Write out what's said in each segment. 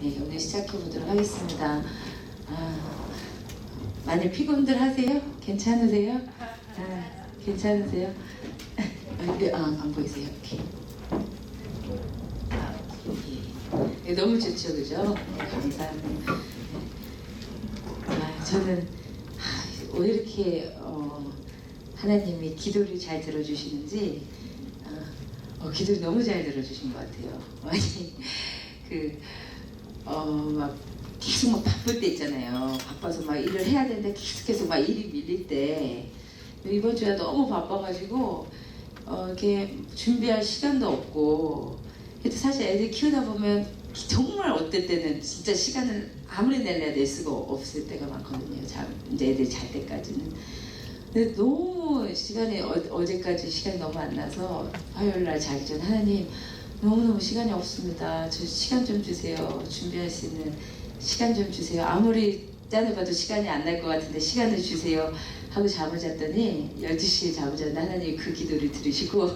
네, 오늘 시작해 보도록 하겠습니다. 많이 피곤들 하세요? 괜찮으세요? 괜찮으세요? 네, 안 보이세요? 이렇게. 예. 너무 좋죠, 그죠? 네, 감사합니다. 저는 왜 이렇게 하나님이 기도를 잘 들어주시는지 기도를 너무 잘 들어주신 것 같아요. 아니 막 계속 막 바쁠 때 있잖아요. 바빠서 막 일을 해야 되는데 계속해서 막 일이 밀릴 때 이번 주에 너무 바빠가지고 이렇게 준비할 시간도 없고 그래도 사실 애들 키우다 보면 정말 어떨 때는 진짜 시간을 아무리 내려야 낼 수가 없을 때가 많거든요. 이제 애들 잘 때까지는. 근데 너무 시간이 어제까지 시간이 너무 안 나서 화요일날 자기 전 하나님 너무너무 시간이 없습니다. 저 시간 좀 주세요. 준비할 수 있는 시간 좀 주세요. 아무리 짜내봐도 시간이 안 날 것 같은데 시간을 주세요 하고 잠을 잤더니 12시에 잠을 잤는데 하나님이 그 기도를 들으시고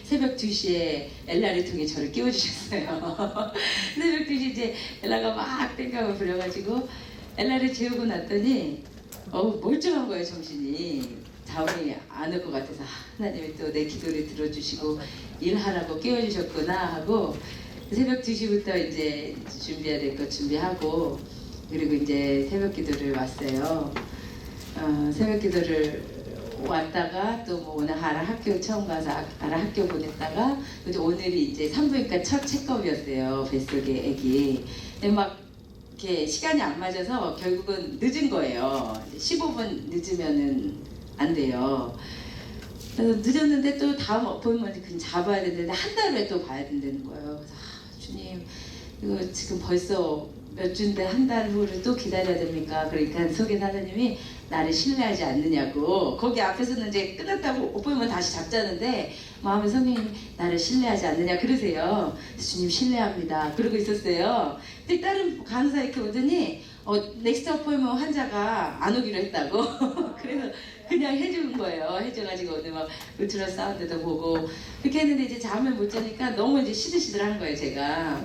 새벽 2시에 엘라를 통해 저를 깨워주셨어요. 새벽 2시 이제 엘라가 막 땡깡을 부려가지고 엘라를 재우고 났더니 멀쩡한 거예요. 정신이 잠이 안 올 것 같아서 하나님이 또 내 기도를 들어주시고 일하라고 깨워주셨구나 하고 새벽 2시부터 이제 준비해야 될 것 준비하고 그리고 이제 새벽 기도를 왔어요. 새벽 기도를 왔다가 또 뭐 오늘 아라 학교 처음 가서 아라 학교 보냈다가 이제 오늘이 이제 산부인과 첫 체크업이었어요. 뱃속에 애기. 근데 막 이렇게 시간이 안 맞아서 결국은 늦은 거예요. 15분 늦으면은 안 돼요. 그래서 늦었는데 또 다음 어포인트먼트 그냥 잡아야 되는데 한 달 후에 또 봐야 된다는 거예요. 그래서 주님 이거 지금 벌써 몇 주인데 한 달 후를 또 기다려야 됩니까? 그러니까 속에 사장님이 나를 신뢰하지 않느냐고 거기 앞에서는 이제 끝났다고 어포인트먼트 다시 잡자는데 마음에 성령님이 나를 신뢰하지 않느냐 그러세요. 주님 신뢰합니다. 그러고 있었어요. 근데 다른 간호사 이렇게 오더니 넥스트 어포인트먼트 환자가 안 오기로 했다고 그래서 그냥 해준 거예요. 해줘가지고 오늘 막 울트라 사운드도 보고 그렇게 했는데 이제 잠을 못 자니까 너무 이제 시들시들한 거예요. 제가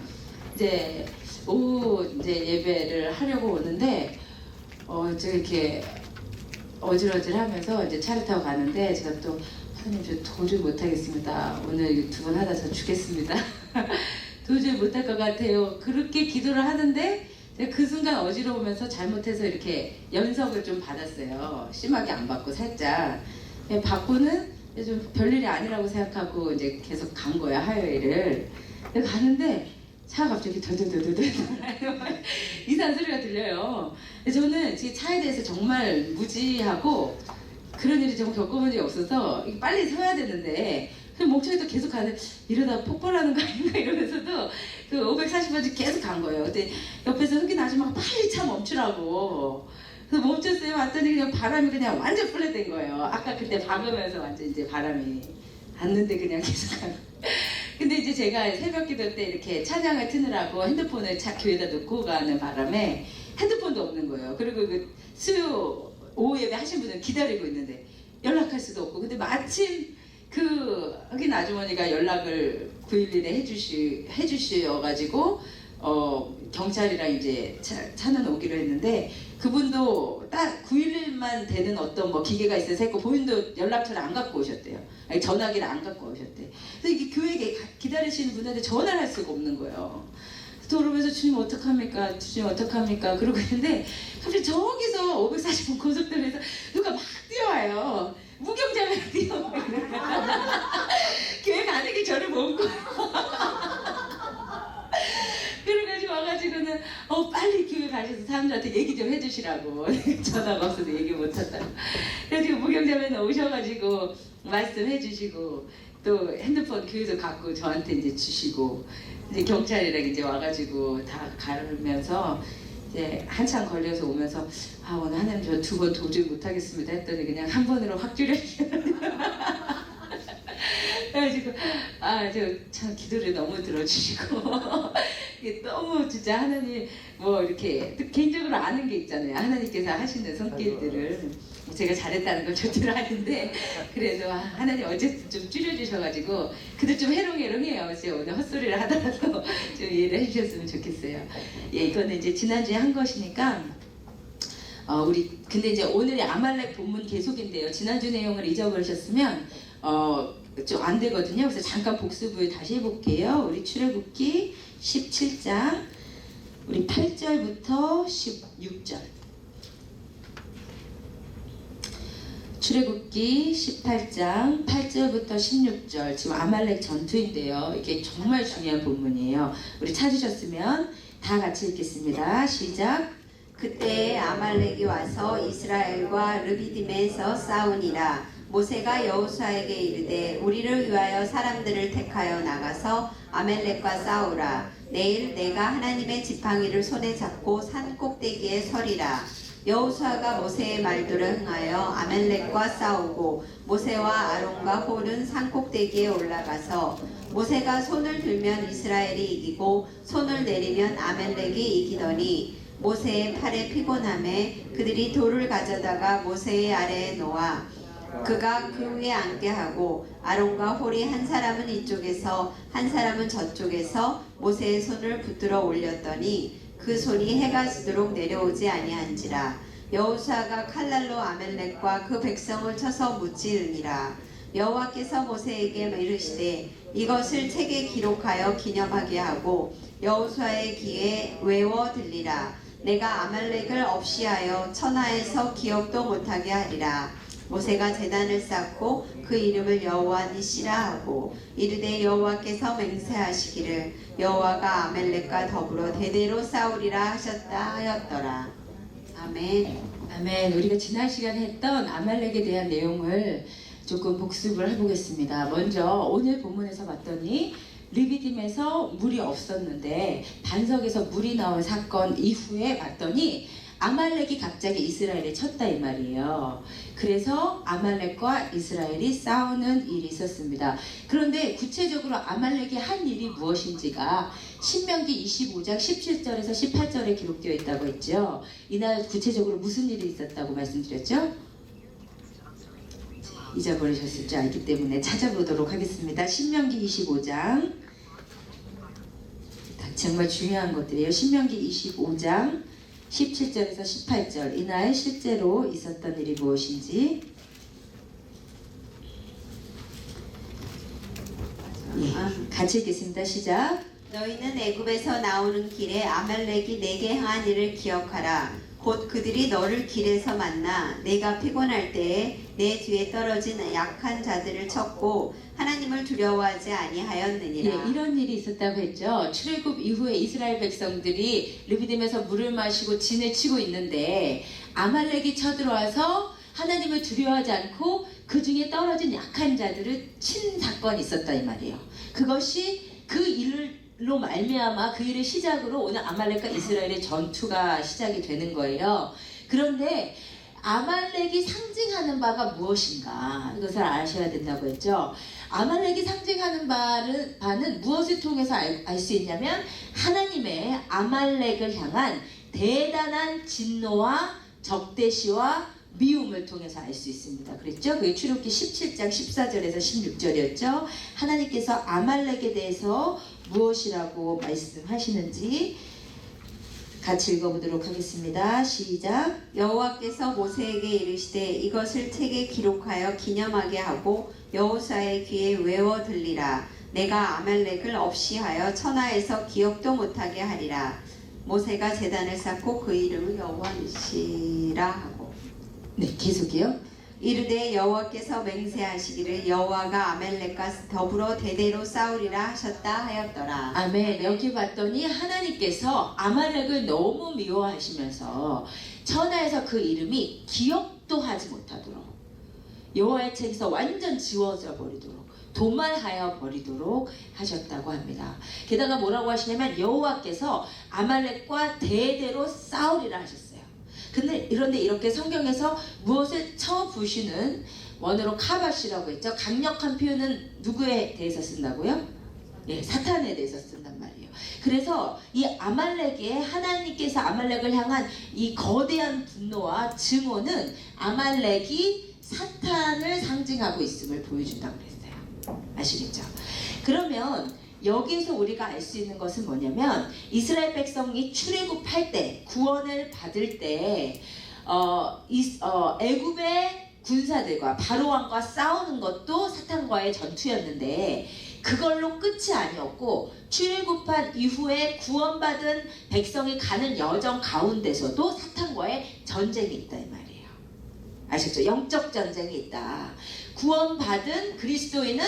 이제 오후 이제 예배를 하려고 오는데 제가 이렇게 어질어질하면서 이제 차를 타고 가는데 제가 또 하나님 저 도저히 못하겠습니다. 오늘 2번 하다 저 죽겠습니다. 도저히 못할 것 같아요. 그렇게 기도를 하는데 그 순간 어지러우면서 잘못해서 이렇게 연석을 좀 받았어요. 심하게 안 받고 살짝 받고는 좀 별일이 아니라고 생각하고 이제 계속 간 거야 화요일을. 가는데 차가 갑자기 덜덜덜덜 이상한 소리가 들려요. 저는 제 차에 대해서 정말 무지하고 그런 일이 좀 겪어본 적이 없어서 빨리 서야 되는데 그냥 멍청이 계속 가는데 이러다 폭발하는 거 아닌가 이러면서도 그 540번째 계속 간 거예요. 근데 옆에서 흑인 아줌마가 빨리 차 멈추라고 그래서 멈췄어요. 왔더니 그냥 바람이 그냥 완전 플랫된 거예요. 아까 그때 박으면서 완전 이제 바람이 왔는데 그냥 계속 가고 근데 이제 제가 새벽 기도 때 이렇게 찬양을 트느라고 핸드폰을 교회에다 놓고 가는 바람에 핸드폰도 없는 거예요. 그리고 그 수요 오후 예배 하신 분은 기다리고 있는데 연락할 수도 없고 근데 마침 그 흑인 아주머니가 연락을 911에 해주셔가지고 경찰이랑 이제 차는 오기로 했는데 그분도 딱 911만 되는 어떤 뭐 기계가 있어서 했고 본인도 연락처를 안 갖고 오셨대요. 아니, 전화기를 안 갖고 오셨대. 그래서 이게 교회에 기다리시는 분한테 전화를 할 수가 없는 거예요. 그러면서 주님 어떡합니까? 주님 어떡합니까? 그러고 있는데 갑자기 저기서 540분 고속도로에서 누가 막 뛰어와요. 무경자매가 뛰어와요. 교회 가는 게 저를 본 거예요. 그래가지고 와가지고는 빨리 교회 가셔서 사람들한테 얘기 좀 해주시라고 전화가 없어서 얘기 못한다고 그래가지고 무경자매는 오셔가지고 말씀해 주시고 또 핸드폰 교회에서 갖고 저한테 이제 주시고 이제 경찰이랑 이제 와가지고 다 가르면서 이제 한참 걸려서 오면서 오늘 하나님 저 2번 도저히 못하겠습니다 했더니 그냥 한 번으로 확 줄여주셔서 그래가지고 저 참 기도를 너무 들어주시고 이게 너무 진짜 하나님 뭐 이렇게 또 개인적으로 아는 게 있잖아요. 하나님께서 하시는 손길들을 제가 잘했다는 걸 절대로 아는데 그래도 하나님 어쨌든 좀 줄여주셔가지고 그래도 좀 해롱해롱해요. 제가 오늘 헛소리를 하더라도 좀 이해를 해주셨으면 좋겠어요. 예, 이거는 이제 지난주에 한 것이니까 우리 근데 이제 오늘의 아말렉 본문 계속인데요. 지난주 내용을 잊어버리셨으면 좀 안 되거든요. 그래서 잠깐 복습을 다시 해볼게요. 우리 출애굽기 17장 우리 8절부터 16절. 출애굽기 18장 8절부터 16절. 지금 아말렉 전투인데요. 이게 정말 중요한 본문이에요. 우리 찾으셨으면 다 같이 읽겠습니다. 시작. 그때 아말렉이 와서 이스라엘과 르비딤에서 싸우니라. 모세가 여호수아에게 이르되 우리를 위하여 사람들을 택하여 나가서 아말렉과 싸우라. 내일 내가 하나님의 지팡이를 손에 잡고 산 꼭대기에 서리라. 여호수아가 모세의 말들을 흥하여 아말렉과 싸우고 모세와 아론과 홀은 산 꼭대기에 올라가서 모세가 손을 들면 이스라엘이 이기고 손을 내리면 아말렉이 이기더니 모세의 팔에 피곤함에 그들이 돌을 가져다가 모세의 아래에 놓아 그가 그 위에 앉게 하고 아론과 홀이 한 사람은 이쪽에서 한 사람은 저쪽에서 모세의 손을 붙들어 올렸더니 그 손이 해가 지도록 내려오지 아니한지라. 여호수아가 칼날로 아말렉과 그 백성을 쳐서 무찌르니라. 여호와께서 모세에게 이르시되 이것을 책에 기록하여 기념하게 하고 여호수아의 귀에 외워 들리라. 내가 아말렉을 없이하여 천하에서 기억도 못하게 하리라. 모세가 제단을 쌓고 그 이름을 여호와 니시라 하고 이르되 여호와께서 맹세하시기를 여호와가 아말렉과 더불어 대대로 싸우리라 하셨다 하였더라. 아멘. 아멘. 우리가 지난 시간에 했던 아말렉에 대한 내용을 조금 복습을 해보겠습니다. 먼저 오늘 본문에서 봤더니 르비딤에서 물이 없었는데 반석에서 물이 나온 사건 이후에 봤더니 아말렉이 갑자기 이스라엘에 쳤다 이 말이에요. 그래서 아말렉과 이스라엘이 싸우는 일이 있었습니다. 그런데 구체적으로 아말렉이 한 일이 무엇인지가 신명기 25장 17절에서 18절에 기록되어 있다고 했죠. 이날 구체적으로 무슨 일이 있었다고 말씀드렸죠? 잊어버리셨을 줄 알기 때문에 찾아보도록 하겠습니다. 신명기 25장 정말 중요한 것들이에요. 신명기 25장 17절에서 18절 이날 실제로 있었던 일이 무엇인지 같이 읽겠습니다. 시작. 너희는 애굽에서 나오는 길에 아말렉이 내게 행한 일을 기억하라. 곧 그들이 너를 길에서 만나 내가 피곤할 때에 내 뒤에 떨어진 약한 자들을 쳤고 하나님을 두려워하지 아니하였느니라. 예, 이런 일이 있었다고 했죠. 출애굽 이후에 이스라엘 백성들이 르비딤에서 물을 마시고 진을 치고 있는데 아말렉이 쳐들어와서 하나님을 두려워하지 않고 그 중에 떨어진 약한 자들을 친 사건이 있었다 이 말이에요. 그것이 그 일로 말미암아 그 일을 시작으로 오늘 아말렉과 이스라엘의 전투가 시작이 되는 거예요. 그런데 아말렉이 상징하는 바가 무엇인가 이것을 아셔야 된다고 했죠. 아말렉이 상징하는 바는 무엇을 통해서 알 수 있냐면 하나님의 아말렉을 향한 대단한 진노와 적대시와 미움을 통해서 알 수 있습니다. 그랬죠? 그게 출애굽기 17장 14절에서 16절이었죠. 하나님께서 아말렉에 대해서 무엇이라고 말씀하시는지 같이 읽어보도록 하겠습니다. 시작. 여호와께서 모세에게 이르시되 이것을 책에 기록하여 기념하게 하고 여호수아의 귀에 외워 들리라. 내가 아말렉을 없이하여 천하에서 기억도 못하게 하리라. 모세가 제단을 쌓고 그 이름을 여호와 니시라 하고 네, 계속이요. 이르되 여호와께서 맹세하시기를 여호와가 아말렉과 더불어 대대로 싸우리라 하셨다 하였더라. 아멘. 여기 봤더니 하나님께서 아말렉을 너무 미워하시면서 천하에서 그 이름이 기억도 하지 못하도록 여호와의 책에서 완전 지워져 버리도록 도말하여 버리도록 하셨다고 합니다. 게다가 뭐라고 하시냐면 여호와께서 아말렉과 대대로 싸우리라 하셨어요. 그런데 이렇게 성경에서 무엇을 쳐부시는 원어로 카바시라고 했죠. 강력한 표현은 누구에 대해서 쓴다고요? 예, 사탄에 대해서 쓴단 말이에요. 그래서 이 아말렉의 하나님께서 아말렉을 향한 이 거대한 분노와 증오는 아말렉이 사탄을 상징하고 있음을 보여준다고 그랬어요. 아시겠죠? 그러면 여기에서 우리가 알 수 있는 것은 뭐냐면 이스라엘 백성이 출애굽할 때 구원을 받을 때 애굽의 군사들과 바로왕과 싸우는 것도 사탄과의 전투였는데 그걸로 끝이 아니었고 출애굽한 이후에 구원받은 백성이 가는 여정 가운데서도 사탄과의 전쟁이 있다 이 말이에요. 아셨죠? 영적 전쟁이 있다. 구원받은 그리스도인은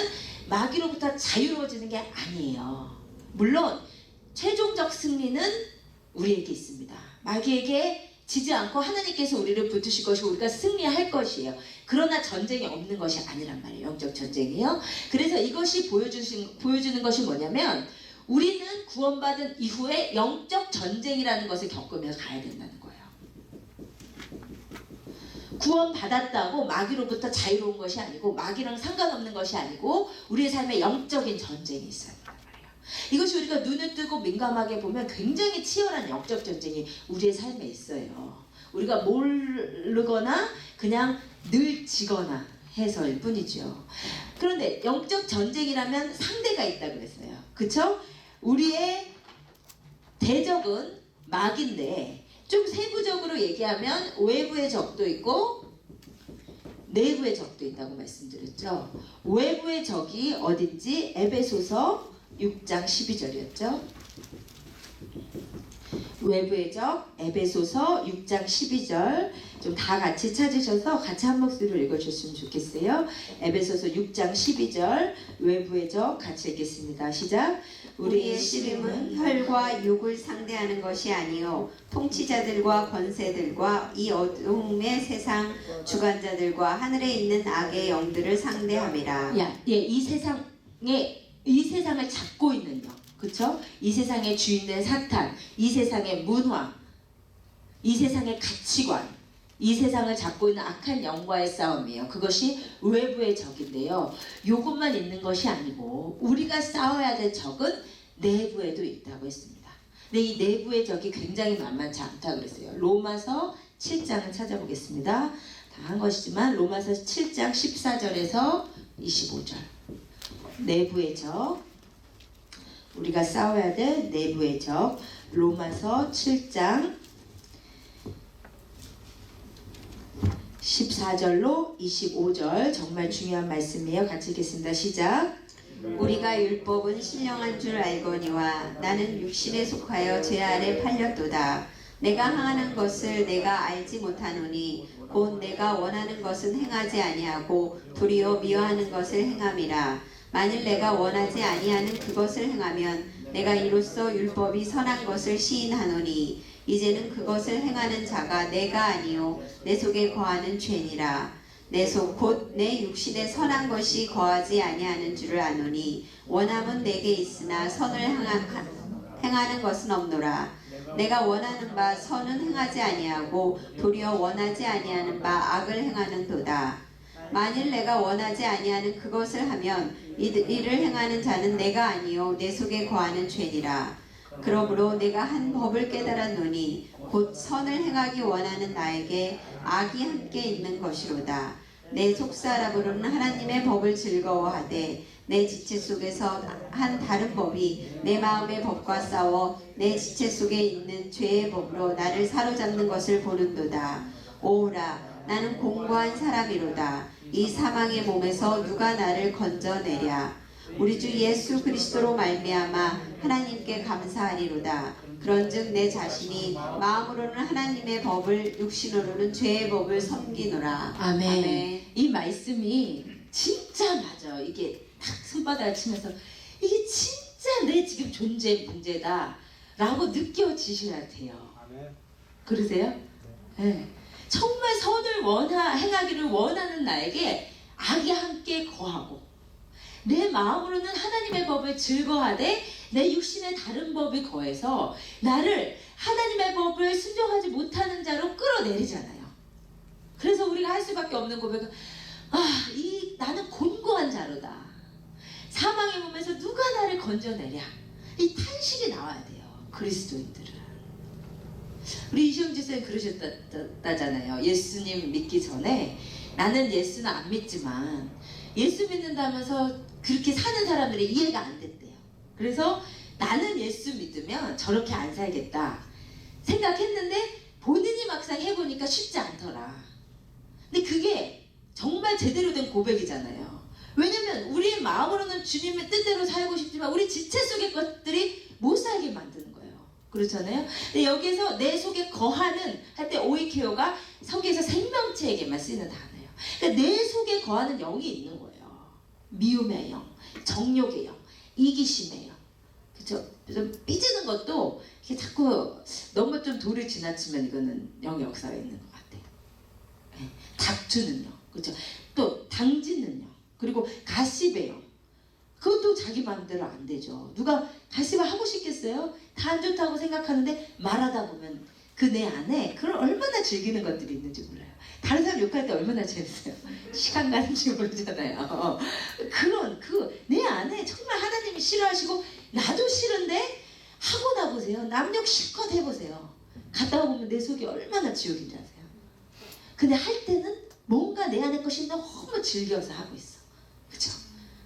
마귀로부터 자유로워지는 게 아니에요. 물론 최종적 승리는 우리에게 있습니다. 마귀에게 지지 않고 하나님께서 우리를 붙드실 것이고 우리가 승리할 것이에요. 그러나 전쟁이 없는 것이 아니란 말이에요. 영적 전쟁이요. 그래서 이것이 보여주는 것이 뭐냐면 우리는 구원받은 이후에 영적 전쟁이라는 것을 겪으면서 가야 된다는 거예요. 구원받았다고 마귀로부터 자유로운 것이 아니고 마귀랑 상관없는 것이 아니고 우리의 삶에 영적인 전쟁이 있어야 된단 말이에요. 이것이 우리가 눈을 뜨고 민감하게 보면 굉장히 치열한 영적 전쟁이 우리의 삶에 있어요. 우리가 모르거나 그냥 늘 지거나 해서일 뿐이죠. 그런데 영적 전쟁이라면 상대가 있다고 그랬어요. 그쵸? 우리의 대적은 마귀인데 좀 세부적으로 얘기하면 외부의 적도 있고 내부의 적도 있다고 말씀드렸죠. 외부의 적이 어딘지 에베소서 6장 12절이었죠. 외부의 적 에베소서 6장 12절 좀 다 같이 찾으셔서 같이 한 목소리로 읽어주셨으면 좋겠어요. 에베소서 6장 12절 외부의 적 같이 읽겠습니다. 시작. 우리의 씨름은 혈과 육을 상대하는 것이 아니요 통치자들과 권세들과 이 어둠의 세상 주관자들과 하늘에 있는 악의 영들을 상대함이라. 이 세상을 잡고 있는 영, 그렇죠? 이 세상의 주인된 사탄, 이 세상의 문화, 이 세상의 가치관, 이 세상을 잡고 있는 악한 영과의 싸움이에요. 그것이 외부의 적인데요. 이것만 있는 것이 아니고 우리가 싸워야 될 적은 내부에도 있다고 했습니다. 근데 이 내부의 적이 굉장히 만만치 않다 그랬어요. 로마서 7장을 찾아보겠습니다. 다 한 것이지만 로마서 7장 14절에서 25절 내부의 적, 우리가 싸워야 될 내부의 적, 로마서 7장 14절로 25절 정말 중요한 말씀이에요. 같이 읽겠습니다. 시작. 우리가 율법은 신령한 줄 알거니와 나는 육신에 속하여 죄 아래 팔렸도다. 내가 행하는 것을 내가 알지 못하노니 곧 내가 원하는 것은 행하지 아니하고 도리어 미워하는 것을 행함이라. 만일 내가 원하지 아니하는 그것을 행하면 내가 이로써 율법이 선한 것을 시인하노니 이제는 그것을 행하는 자가 내가 아니요 내 속에 거하는 죄니라. 내 속 곧 내 육신에 선한 것이 거하지 아니하는 줄을 아노니 원함은 내게 있으나 선을 행하는 것은 없노라. 내가 원하는 바 선은 행하지 아니하고 도리어 원하지 아니하는 바 악을 행하는도다. 만일 내가 원하지 아니하는 그것을 하면 이를 행하는 자는 내가 아니요 내 속에 거하는 죄니라. 그러므로 내가 한 법을 깨달았노니 곧 선을 행하기 원하는 나에게 악이 함께 있는 것이로다. 내 속사람으로는 하나님의 법을 즐거워하되 내 지체 속에서 한 다른 법이 내 마음의 법과 싸워 내 지체 속에 있는 죄의 법으로 나를 사로잡는 것을 보는도다. 오라, 나는 공고한 사람이로다. 이 사망의 몸에서 누가 나를 건져내랴. 우리 주 예수 그리스도로 말미암아 하나님께 감사하리로다. 그런즉 내 자신이 마음으로는 하나님의 법을 육신으로는 죄의 법을 섬기노라. 아멘. 아멘. 이 말씀이 진짜 맞아. 이게 탁 손바닥을 치면서 이게 진짜 내 지금 존재 문제다 라고 느껴지셔야 돼요. 아멘. 그러세요? 네. 정말 선을 행하기를 원하는 나에게 악이 함께 거하고 내 마음으로는 하나님의 법을 즐거워하되 내 육신의 다른 법이 거해서 나를 하나님의 법을 순종하지 못하는 자로 끌어내리잖아요. 그래서 우리가 할 수밖에 없는 고백은 나는 곤고한 자로다. 사망의 몸에서 누가 나를 건져내랴. 이 탄식이 나와야 돼요. 그리스도인들은. 우리 이시영지 쌤 그러셨다잖아요. 예수님 믿기 전에 나는 예수는 안 믿지만 예수 믿는다면서 그렇게 사는 사람들이 이해가 안 됐대요. 그래서 나는 예수 믿으면 저렇게 안 살겠다 생각했는데 본인이 막상 해보니까 쉽지 않더라. 근데 그게 정말 제대로 된 고백이잖아요. 왜냐면 우리의 마음으로는 주님의 뜻대로 살고 싶지만 우리 지체 속의 것들이 못 살게 만드는 거예요. 그렇잖아요. 근데 여기에서 내 속에 거하는 할 때 오이케오가 성경에서 생명체에게만 쓰이는 단어예요. 그러니까 내 속에 거하는 영이 있는 거예요. 미움의 영, 정욕의 영, 이기심의 영. 그렇죠? 좀 삐지는 것도 이게 자꾸 너무 좀 도를 지나치면 이거는 영의 역사가 있는 것 같아요. 네. 다투는 영, 그렇죠? 또 당짓는 영, 그리고 가십의 영. 그것도 자기 마음대로 안 되죠. 누가 가십을 하고 싶겠어요? 다 안 좋다고 생각하는데 말하다 보면 그 내 안에 그걸 얼마나 즐기는 것들이 있는지 몰라요. 다른 사람 욕할 때 얼마나 재밌어요. 시간 가는 줄 모르잖아요. 그런 내 안에 정말 하나님이 싫어하시고 나도 싫은데 하고 나보세요. 남욕 실컷 해보세요. 갔다 보면 내 속이 얼마나 지옥인지 아세요? 근데 할 때는 뭔가 내 안에 것이 너무 즐겨서 하고 있어. 그쵸?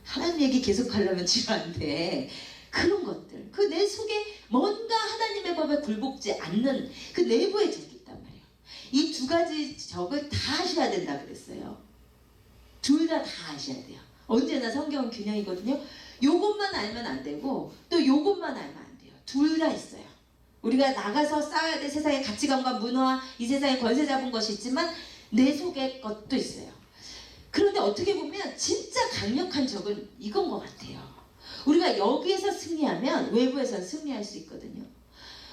하나님 얘기 계속 하려면 지루한데 그런 것들, 그 내 속에 뭔가 하나님의 법에 굴복지 않는 그 내부의 적이 있단 말이에요. 이 두 가지 적을 다 하셔야 된다 그랬어요. 둘 다 하셔야 돼요. 언제나 성경은 균형이거든요. 요것만 알면 안 되고 또 요것만 알면 안 돼요. 둘 다 있어요. 우리가 나가서 쌓아야 될 세상의 가치관과 문화와 이 세상에 권세 잡은 것이 있지만 내 속의 것도 있어요. 그런데 어떻게 보면 진짜 강력한 적은 이건 것 같아요. 우리가 여기에서 승리하면 외부에서는 승리할 수 있거든요.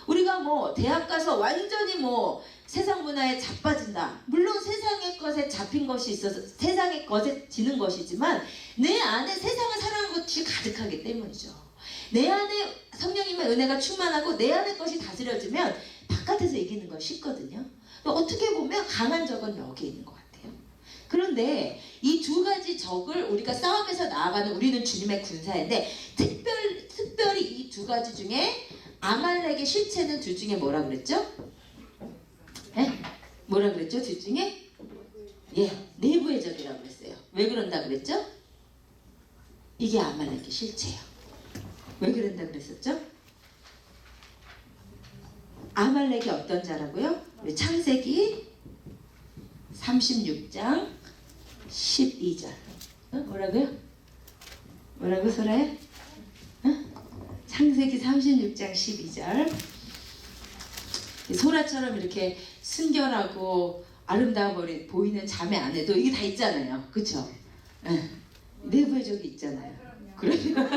우리가 뭐 대학 가서 완전히 뭐 세상 문화에 자빠진다. 물론 세상의 것에 잡힌 것이 있어서 세상의 것에 지는 것이지만 내 안에 세상을 사랑하는 것이 가득하기 때문이죠. 내 안에 성령님의 은혜가 충만하고 내 안의 것이 다스려지면 바깥에서 이기는 건 쉽거든요. 어떻게 보면 강한 적은 여기 있는 것 같아요. 그런데 이 두 가지 적을 우리가 싸움에서 나아가는 우리는 주님의 군사인데 특별히 이 두 가지 중에 아말렉의 실체는 둘 중에 뭐라 그랬죠? 뭐라 그랬죠? 둘 중에? 내부의 적이라고 그랬어요. 왜 그런다 그랬죠? 이게 아말렉의 실체예요. 왜 그런다 그랬었죠? 아말렉이 어떤 자라고요? 우리 창세기 36장 12절. 뭐라고요? 뭐라고 소라야? 창세기 36장 12절. 소라처럼 이렇게 순결하고 아름다워 보이는 자매 안에도 이게 다 있잖아요. 그쵸? 내부의 적이 있잖아요. 그러면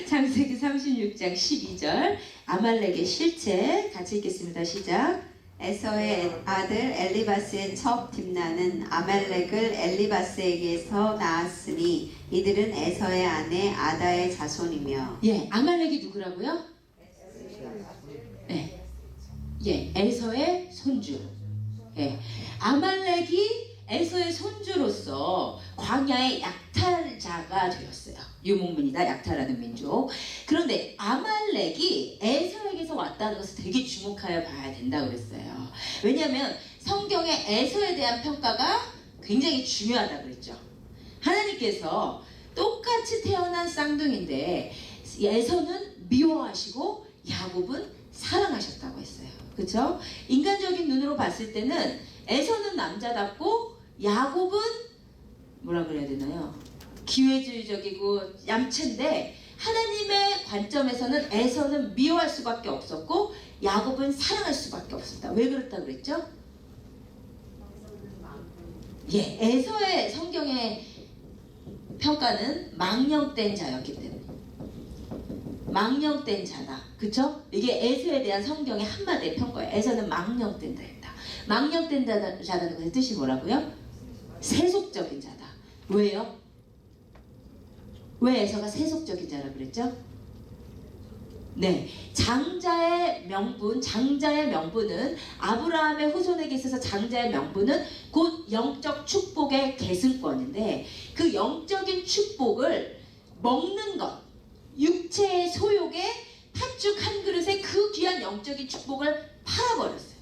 창세기 36장 12절 아말렉의 실체 같이 읽겠습니다. 시작. 에서의 아들 엘리바스의 첩 딥나는 아말렉을 엘리바스에게서 낳았으니 이들은 에서의 아내 아다의 자손이며. 아말렉이 누구라고요? 에서의 손주. 아말렉이 에서의 손주로서 광야의 약탈자가 되었어요. 유목민이다, 약탈하는 민족. 그런데 아말렉이 에서에게서 왔다는 것을 되게 주목하여 봐야 된다고 그랬어요. 왜냐하면 성경에 에서에 대한 평가가 굉장히 중요하다고 그랬죠. 하나님께서 똑같이 태어난 쌍둥이인데 에서는 미워하시고 야곱은 사랑하셨다고 했어요. 그렇죠? 인간적인 눈으로 봤을 때는 에서는 남자답고 야곱은 뭐라 그래야 되나요? 기회주의적이고 얌체인데 하나님의 관점에서는 에서는 미워할 수밖에 없었고 야곱은 사랑할 수밖에 없었다. 왜 그렇다 그랬죠? 에서의 성경의 평가는 망령된 자였기 때문에 망령된 자다. 그쵸? 이게 에서에 대한 성경의 한마디의 평가예요. 에서는 망령된 자였다. 망령된 자라는 것의 뜻이 뭐라고요? 세속적인 자다. 왜요? 왜 에서가 세속적인 자라고 그랬죠? 네, 장자의 명분은 아브라함의 후손에게 있어서 장자의 명분은 곧 영적 축복의 계승권인데 그 영적인 축복을 먹는 것, 육체의 소욕에 팥죽 한 그릇에 그 귀한 영적인 축복을 팔아버렸어요.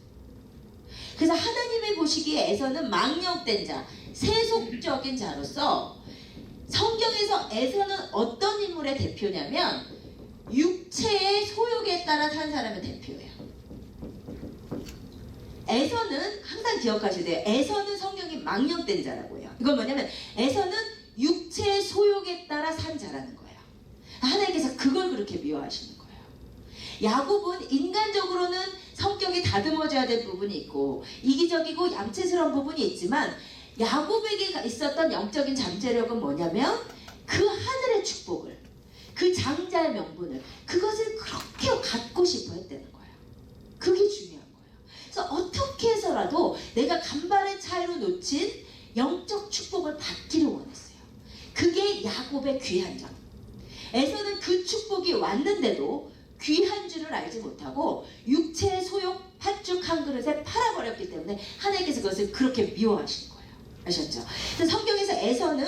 그래서 하나님이 보시기에 에서는 망령된 자, 세속적인 자로서 성경에서 에서는 어떤 인물의 대표냐면 육체의 소욕에 따라 산 사람의 대표예요. 에서는 항상 기억하셔야 돼요. 에서는 성경이 망령된 자라고 해요. 이건 뭐냐면 에서는 육체의 소욕에 따라 산 자라는 거예요. 하나님께서 그걸 그렇게 미워하시는 거예요. 야곱은 인간적으로는 성격이 다듬어져야 될 부분이 있고 이기적이고 얌체스러운 부분이 있지만 야곱에게 있었던 영적인 잠재력은 뭐냐면 그 하늘의 축복을, 그 장자의 명분을, 그것을 그렇게 갖고 싶어 했다는 거예요. 그게 중요한 거예요. 그래서 어떻게 해서라도 내가 간발의 차이로 놓친 영적 축복을 받기를 원했어요. 그게 야곱의 귀한 점. 에서는 그 축복이 왔는데도 귀한 줄을 알지 못하고 육체의 소욕 팥죽 한 그릇에 팔아버렸기 때문에 하나님께서 그것을 그렇게 미워하시는 거예요. 아셨죠? 그래서 성경에서 에서는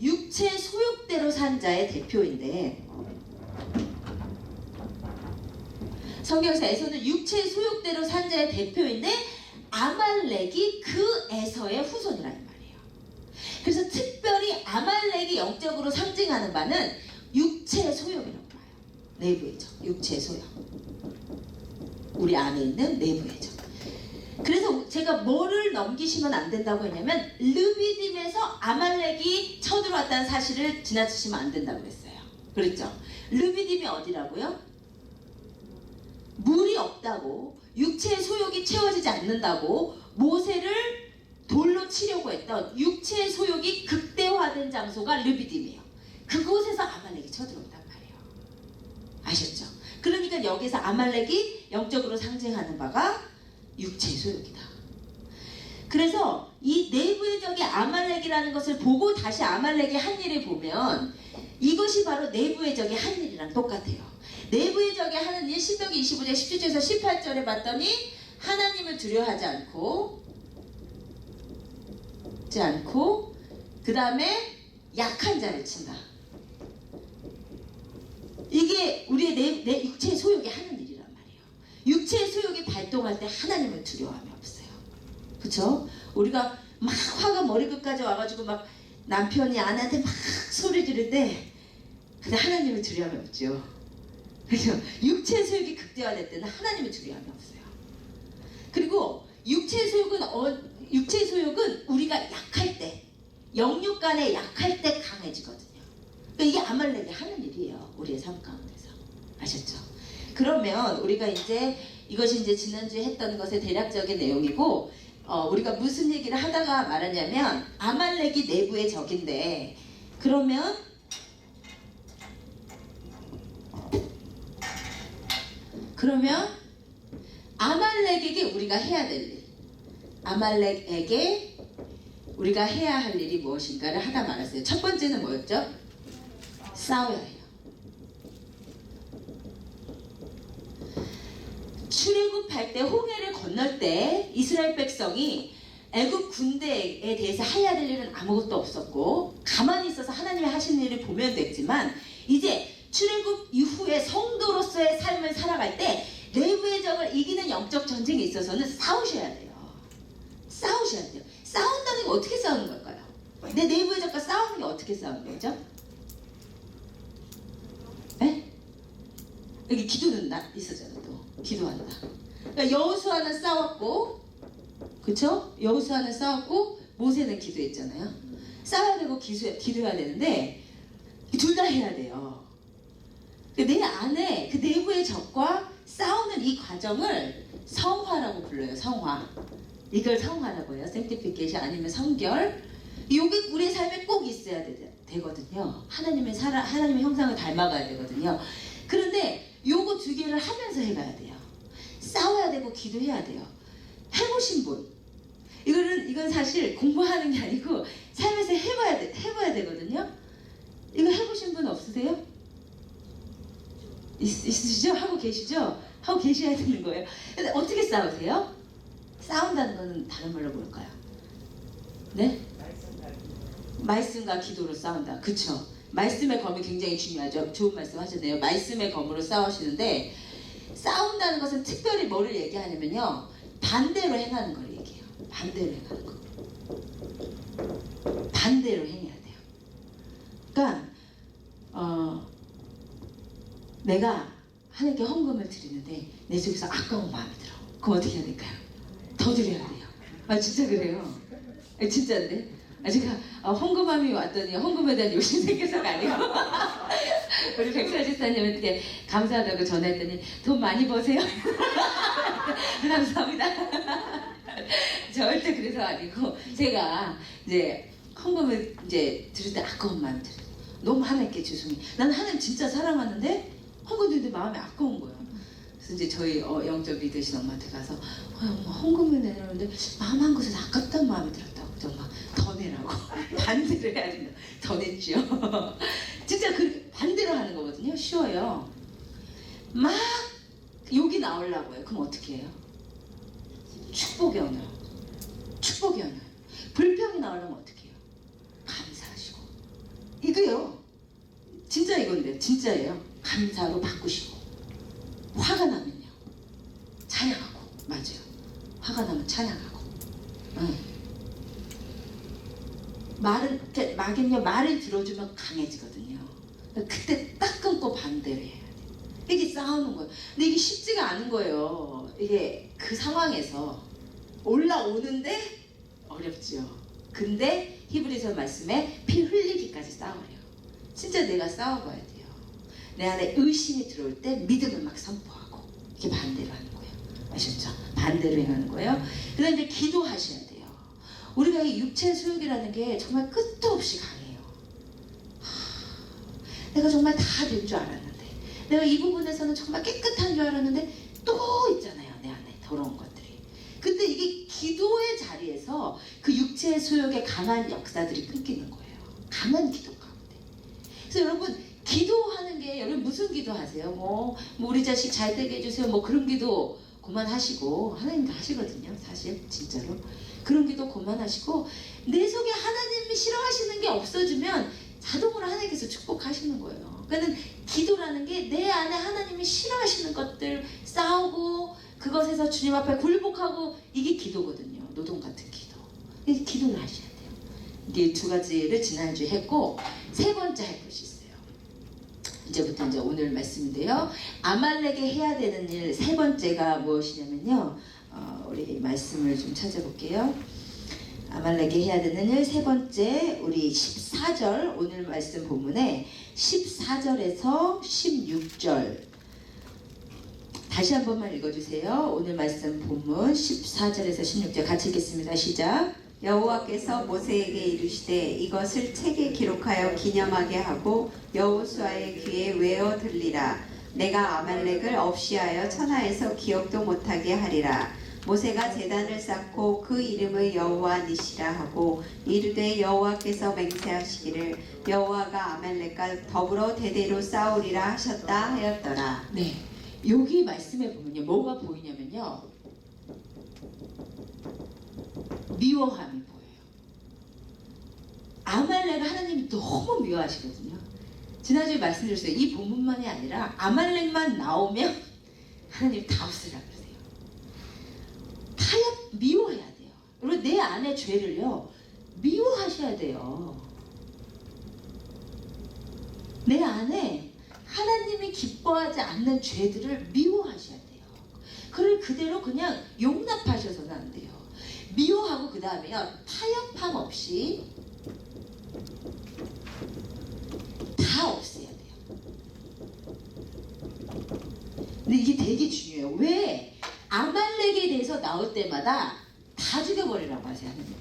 육체의 소욕대로 산 자의 대표인데 성경에서 에서는 육체의 소욕대로 산 자의 대표인데 아말렉이 그 에서의 후손이라는 말이에요. 그래서 특별히 아말렉이 영적으로 상징하는 바는 육체의 소욕이라고 봐요. 내부의 적, 육체의 소욕. 우리 안에 있는 내부의 적. 그래서 제가 뭐를 넘기시면 안 된다고 했냐면 르비딤에서 아말렉이 쳐들어왔다는 사실을 지나치시면 안 된다고 그랬어요. 그랬죠? 르비딤이 어디라고요? 물이 없다고, 육체의 소욕이 채워지지 않는다고 모세를 돌로 치려고 했던 육체의 소욕이 극대화된 장소가 르비딤이에요. 그곳에서 아말렉이 쳐들어온단 말이에요. 아셨죠? 그러니까 여기서 아말렉이 영적으로 상징하는 바가 육체의 소욕이다. 그래서 이 내부의 적이 아말렉이라는 것을 보고 다시 아말렉의 한 일을 보면 이것이 바로 내부의 적의 한 일이랑 똑같아요. 내부의 적이 하는 일, 신명기 25장 17절에서 18절에 봤더니 하나님을 두려워하지 않고 그 다음에 약한 자를 친다. 이게 우리의 내 육체의 소욕이 하는 일이란 말이에요. 육체의 소욕이 발동할 때 하나님을 두려워함이 없어요. 그쵸? 우리가 막 화가 머리끝까지 와가지고 막 남편이 아내한테 막 소리 지를 때 근데 하나님을 두려워함이 없죠. 그래서 육체의 소욕이 극대화될 때는 하나님을 두려워함이 없어요. 그리고 육체의 소욕은 우리가 약할 때, 영육간에 약할 때 강해지거든요. 그러니까 이게 아말렉이 하는 일이에요. 우리의 삶 가운데서. 아셨죠? 그러면 우리가 이것이 지난주에 했던 것의 대략적인 내용이고 우리가 무슨 얘기를 하다가 말하냐면 아말렉이 내부의 적인데 그러면 아말렉에게 우리가 해야 될 일, 아말렉에게 우리가 해야 할 일이 무엇인가를 하다 말았어요. 첫 번째는 뭐였죠? 싸워야 해요. 출애굽할 때 홍해를 건널 때 이스라엘 백성이 애굽 군대에 대해서 해야 될 일은 아무것도 없었고 가만히 있어서 하나님이 하시는 일을 보면 됐지만 이제 출애굽 이후에 성도로서의 삶을 살아갈 때 내부의 적을 이기는 영적 전쟁에 있어서는 싸우셔야 돼요. 싸우셔야 돼요. 싸운다는 게 어떻게 싸우는 걸까요? 내 내부의 적과 싸우는 게 어떻게 싸우는 거죠? 에? 여기 기도는 있었잖아. 또 기도한다. 그러니까 여호수아는 싸웠고, 그쵸? 여호수아는 싸웠고 모세는 기도했잖아요. 싸워야 되고 기도해야 되는데 둘 다 해야 돼요. 내 안에 그 내부의 적과 싸우는 이 과정을 성화라고 불러요. 성화. 이걸 성화라고 해요. sanctification 아니면 성결. 이게 우리의 삶에 꼭 있어야 되거든요. 하나님의 형상을 닮아가야 되거든요. 그런데 요거 두 개를 하면서 해가야 돼요. 싸워야 되고 기도해야 돼요. 해보신 분. 이건 사실 공부하는 게 아니고 삶에서 해봐야 되거든요. 이거 해보신 분 없으세요? 있으시죠? 하고 계시죠? 하고 계셔야 되는 거예요. 근데 어떻게 싸우세요? 싸운다는 거는 다른 말로 뭘까요? 네? 말씀과 기도로 싸운다. 그쵸? 말씀의 검이 굉장히 중요하죠. 좋은 말씀 하셨네요. 말씀의 검으로 싸우시는데, 싸운다는 것은 특별히 뭐를 얘기하냐면요, 반대로 행하는 걸 얘기해요. 반대로 행하는 거. 반대로 행해야 돼요. 그러니까 내가 하나님께 헌금을 드리는데 내 속에서 아까운 마음이 들어. 그럼 어떻게 해야 될까요? 더 드려야 돼요. 아 진짜 그래요. 진짜인데? 제가 헌금함이 왔더니 헌금에 대한 욕심 생겨서가 아니고 우리 백설 집사님한테 감사하다고 전화했더니 돈 많이 버세요? 감사합니다. 절대 그래서 아니고, 제가 이제 헌금을 이제 드릴 때 아까운 마음이 들어요. 너무 하나님께 죄송해. 나는 하나님 진짜 사랑하는데 헌금 드리는데 마음이 아까운 거예요. 그래서 이제 저희 영적 리더신 엄마한테 가서 엄마 헌금을 내려는데 마음 한 곳에서 아깝다는 마음이 들었다고. 정말 더 내라고. 반대로 해야 된다. 더 냈죠. 진짜 그 반대로 하는 거거든요. 쉬워요. 막 욕이 나오려고요. 그럼 어떻게 해요? 축복의 언어. 축복의 언어. 불평이 나오려면 어떻게 해요? 감사하시고. 이거요. 진짜 이건데, 진짜예요. 감사로 바꾸시고. 화가 나면요, 찬양하고. 맞아요. 화가 나면 찬양하고. 말은요, 말을 들어주면 강해지거든요. 그때 딱 끊고 반대로 해야 돼요. 이게 싸우는 거예요. 근데 이게 쉽지가 않은 거예요. 이게 그 상황에서 올라오는데 어렵죠. 근데 히브리서 말씀에 피 흘리기까지 싸우래요. 진짜 내가 싸워봐야 돼요. 내 안에 의심이 들어올 때 믿음을 막 선포하고, 이렇게 반대로 하는 거예요. 아셨죠? 반대로 행하는 거예요. 그 다음에 이제 기도하셔야 돼요. 우리가 이 육체의 소욕이라는 게 정말 끝도 없이 강해요. 내가 정말 다 된 줄 알았는데, 내가 이 부분에서는 정말 깨끗한 줄 알았는데 또 있잖아요, 내 안에 더러운 것들이. 근데 이게 기도의 자리에서 그 육체의 소욕의 강한 역사들이 끊기는 거예요. 강한 기도 가운데. 그래서 여러분, 기도하는 게, 여러분 무슨 기도하세요? 뭐 우리 자식 잘 되게 해주세요, 뭐 그런 기도 그만하시고, 하나님도 하시거든요, 사실 진짜로. 그런 기도 그만하시고, 내 속에 하나님이 싫어하시는 게 없어지면 자동으로 하나님께서 축복하시는 거예요. 그러니까 기도라는 게 내 안에 하나님이 싫어하시는 것들 싸우고, 그것에서 주님 앞에 굴복하고, 이게 기도거든요. 노동 같은 기도. 이 기도를 하셔야 돼요. 이게 두 가지를 지난주에 했고, 세 번째 할 것이 있어요. 이제부터 이제 오늘 말씀인데요. 아말렉에 해야 되는 일 세 번째가 무엇이냐면요. 우리 말씀을 좀 찾아볼게요. 아말렉에 해야 되는 일 세 번째, 우리 14절, 오늘 말씀 본문에 14절에서 16절 다시 한 번만 읽어주세요. 오늘 말씀 본문 14절에서 16절 같이 읽겠습니다. 시작. 여호와께서 모세에게 이르시되 이것을 책에 기록하여 기념하게 하고 여호수아의 귀에 외어 들리라. 내가 아말렉을 없이하여 천하에서 기억도 못하게 하리라. 모세가 제단을 쌓고 그 이름을 여호와 니시라 하고 이르되 여호와께서 맹세하시기를 여호와가 아말렉과 더불어 대대로 싸우리라 하셨다 하였더라. 네, 여기 말씀에 보면요, 뭐가 보이냐면요, 미워함이 보여요. 아말렉을 하나님이 너무 미워하시거든요. 지난주에 말씀드렸어요. 이 본문만이 아니라 아말렉만 나오면 하나님 다 없으라 그러세요. 타협, 미워해야 돼요. 여러분, 내 안의 죄를요, 미워하셔야 돼요. 내 안에 하나님이 기뻐하지 않는 죄들을 미워하셔야 돼요. 그걸 그대로 그냥 용납하셔서는 안 돼요. 미워하고 그 다음에요, 타협함 없이 다 없애야 돼요. 근데 이게 되게 중요해요. 왜? 아말렉에 대해서 나올 때마다 다 죽여버리라고 하세요, 하나님이.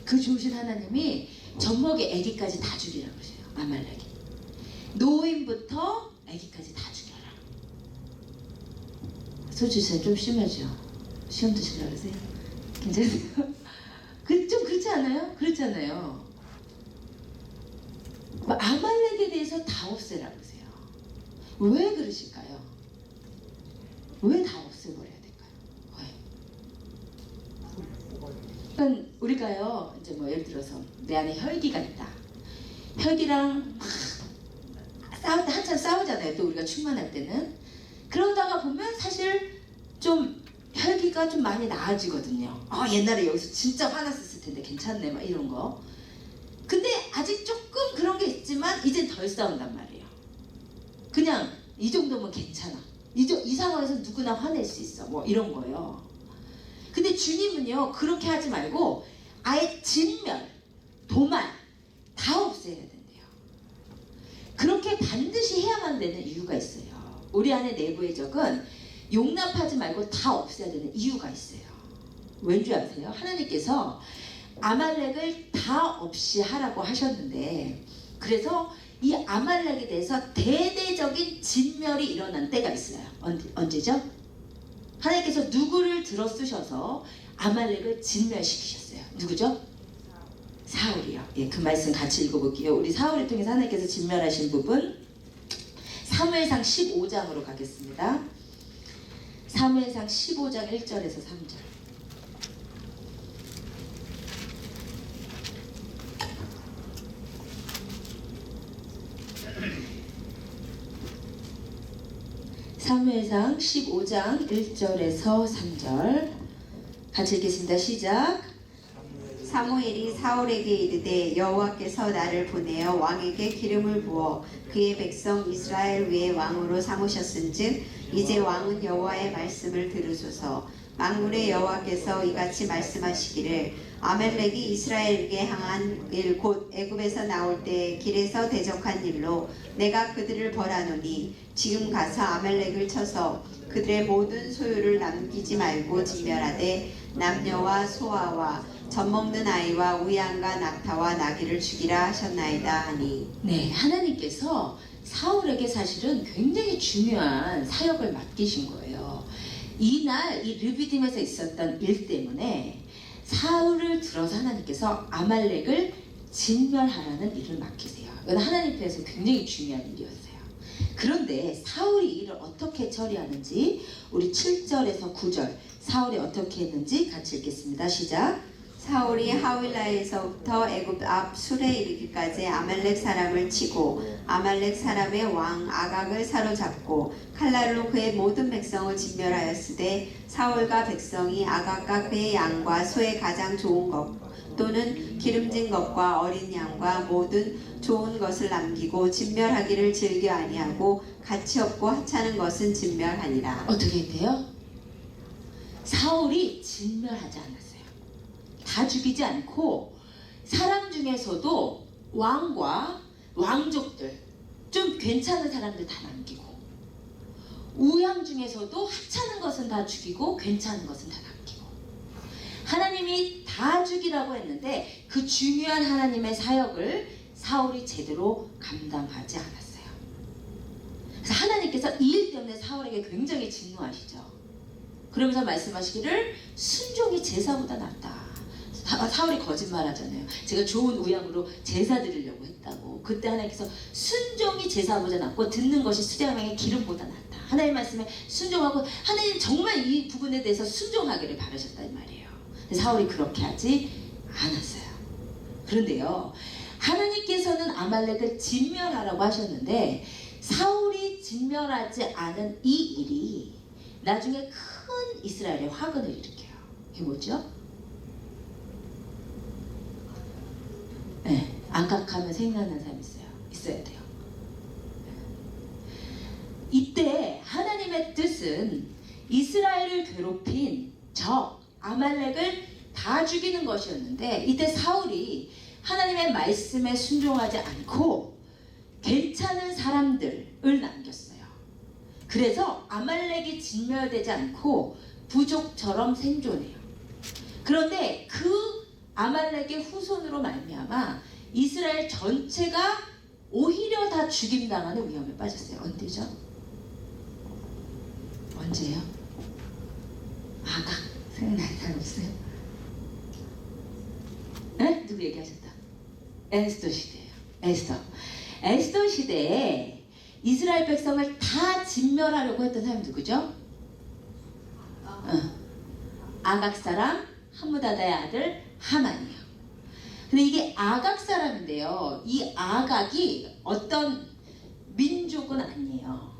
그 좋으신 하나님이 젖먹이 아기까지 다 죽이라고 하세요, 아말렉이. 노인부터 아기까지 다 죽여라. 소주sen 좀 심하죠? 시험 드시려고 그러세요? 괜찮으세요? 좀 그렇지 않아요? 그렇잖아요. 아말렉에 대해서 다 없애라고 하세요. 왜 그러실까요? 왜 다 없애버려야 될까요? 왜? 그러니까 우리가요, 이제 뭐 예를 들어서 내 안에 혈기가 있다. 혈기랑 막 싸울 때 한참 싸우잖아요. 또 우리가 충만할 때는. 그러다가 보면 사실 좀 혈기가 좀 많이 나아지거든요. 옛날에 여기서 진짜 화났었을 텐데 괜찮네 막 이런 거. 근데 아직 조금 그런 게 있지만 이젠 덜 싸운단 말이에요. 그냥 이 정도면 괜찮아. 이 상황에서 누구나 화낼 수 있어. 뭐 이런 거예요. 근데 주님은요, 그렇게 하지 말고 아예 진멸, 도말 다 없애야 된대요. 그렇게 반드시 해야만 되는 이유가 있어요. 우리 안에 내부의 적은 용납하지 말고 다 없애야 되는 이유가 있어요. 왠지 아세요? 하나님께서 아말렉을 다 없이 하라고 하셨는데, 그래서 이 아말렉에 대해서 대대적인 진멸이 일어난 때가 있어요. 언제죠? 하나님께서 누구를 들어 쓰셔서 아말렉을 진멸시키셨어요. 누구죠? 사울이요. 예, 그 말씀 같이 읽어볼게요. 우리 사울을 통해서 하나님께서 진멸하신 부분, 사무엘상 15장으로 가겠습니다. 사무엘상 15장 1절에서 3절. 사무엘상 15장 1절에서 3절 같이 읽겠습니다. 시작. 사무엘이 사울에게 이르되 여호와께서 나를 보내어 왕에게 기름을 부어 그의 백성 이스라엘 위에 왕으로 삼으셨은즉 이제 왕은 여호와의 말씀을 들으소서. 만군의 여호와께서 이같이 말씀하시기를 아말렉이 이스라엘에게 향한 일 곧 애굽에서 나올 때 길에서 대적한 일로 내가 그들을 벌하노니 지금 가서 아말렉을 쳐서 그들의 모든 소유를 남기지 말고 진멸하되 남녀와 소아와 젖먹는 아이와 우양과 낙타와 나귀를 죽이라 하셨나이다 하니. 네, 하나님께서 사울에게 사실은 굉장히 중요한 사역을 맡기신 거예요. 이날 이 르비딤에서 있었던 일 때문에 사울을 들어서 하나님께서 아말렉을 진멸하라는 일을 맡기세요. 이건 하나님 편에서 굉장히 중요한 일이었어요. 그런데 사울이 이를 어떻게 처리하는지 우리 7절에서 9절 사울이 어떻게 했는지 같이 읽겠습니다. 시작. 사울이 하윌라에서부터 애굽 앞 술에 이르기까지 아말렉 사람을 치고 아말렉 사람의 왕 아각을 사로잡고 칼날로 그의 모든 백성을 진멸하였으되 사울과 백성이 아각과 그의 양과 소의 가장 좋은 것 또는 기름진 것과 어린 양과 모든 좋은 것을 남기고 진멸하기를 즐겨 아니하고 가치 없고 하찮은 것은 진멸하니라. 어떻게 했대요? 사울이 진멸하지 않았어요. 다 죽이지 않고 사람 중에서도 왕과 왕족들 좀 괜찮은 사람들 다 남기고 우양 중에서도 하찮은 것은 다 죽이고 괜찮은 것은 다 남기고 하나님이 다 죽이라고 했는데 그 중요한 하나님의 사역을 사울이 제대로 감당하지 않았어요. 그래서 하나님께서 이 일 때문에 사울에게 굉장히 진노하시죠. 그러면서 말씀하시기를 순종이 제사보다 낫다. 사울이 거짓말하잖아요. 제가 좋은 우양으로 제사 드리려고 했다고. 그때 하나님께서 순종이 제사보다 낫고 듣는 것이 수량의 기름보다 낫다. 하나님 말씀에 순종하고 하나님 정말 이 부분에 대해서 순종하기를 바라셨단 말이에요. 사울이 그렇게 하지 않았어요. 그런데요, 하나님께서는 아말렉을 진멸하라고 하셨는데 사울이 진멸하지 않은 이 일이 나중에 큰 이스라엘의 화근을 일으켜요. 이게 뭐죠? 네, 안각하면 생각나는 사람 있어야 돼요. 이때 하나님의 뜻은 이스라엘을 괴롭힌 적 아말렉을 다 죽이는 것이었는데 이때 사울이 하나님의 말씀에 순종하지 않고 괜찮은 사람들을 남겼어요. 그래서 아말렉이 진멸되지 않고 부족처럼 생존해요. 그런데 그 아말렉의 후손으로 말미암아 이스라엘 전체가 오히려 다 죽임당하는 위험에 빠졌어요. 언제죠? 언제요? 아각 생각나는 사람 있어요? 네? 누구 얘기하셨다? 에스더 시대예요. 에스더 시대에 이스라엘 백성을 다 진멸하려고 했던 사람이 누구죠? 아각 사람 함무다다의 아들 하만이에요. 근데 이게 아각 사람인데요. 이 아각이 어떤 민족은 아니에요.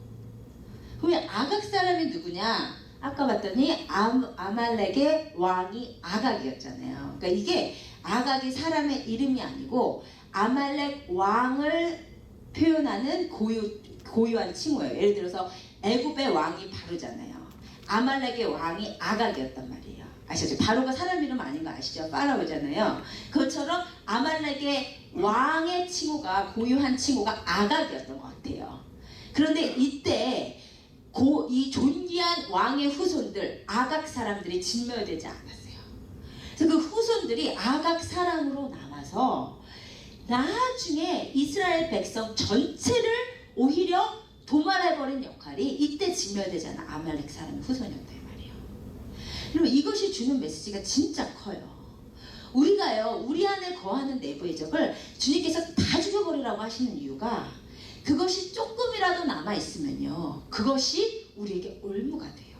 그럼 아각 사람이 누구냐? 아까 봤더니 아말렉의 왕이 아각이었잖아요. 그러니까 이게 아각이 사람의 이름이 아니고 아말렉 왕을 표현하는 고유한 칭호예요. 예를 들어서 애굽의 왕이 바로잖아요. 아말렉의 왕이 아각이었단 말이에요. 아시죠? 바로가 사람 이름 아닌 거 아시죠? 파라오잖아요. 그것처럼 아말렉의 왕의 칭호가 고유한 칭호가 아각이었던 것 같아요. 그런데 이때 이 존귀한 왕의 후손들 아각 사람들이 진멸되지 않았어요. 그래서 그 후손들이 아각 사람으로 남아서 나중에 이스라엘 백성 전체를 오히려 도말해버린 역할이 이때 진멸되지 않은 아말렉 사람의 후손이었단 말이에요. 그러면 이것이 주는 메시지가 진짜 커요. 우리가요, 우리 안에 거하는 내부의 적을 주님께서 다 죽여버리라고 하시는 이유가 그것이 조금이라도 남아있으면요, 그것이 우리에게 올무가 돼요.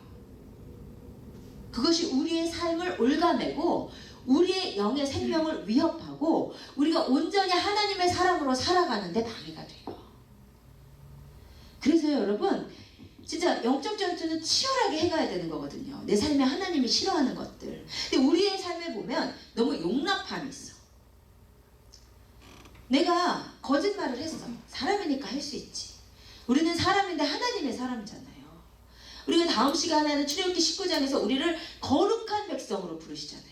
그것이 우리의 삶을 올가매고 우리의 영의 생명을 위협하고 우리가 온전히 하나님의 사람으로 살아가는데 방해가 돼요. 그래서 여러분, 진짜 영적 전투는 치열하게 해가야 되는 거거든요. 내 삶에 하나님이 싫어하는 것들. 근데 우리의 삶에 보면 너무 용납함이 있어. 내가 거짓말을 했어. 사람이니까 할 수 있지. 우리는 사람인데 하나님의 사람이잖아요. 우리가 다음 시간에는 출애굽기 19장에서 우리를 거룩한 백성으로 부르시잖아요.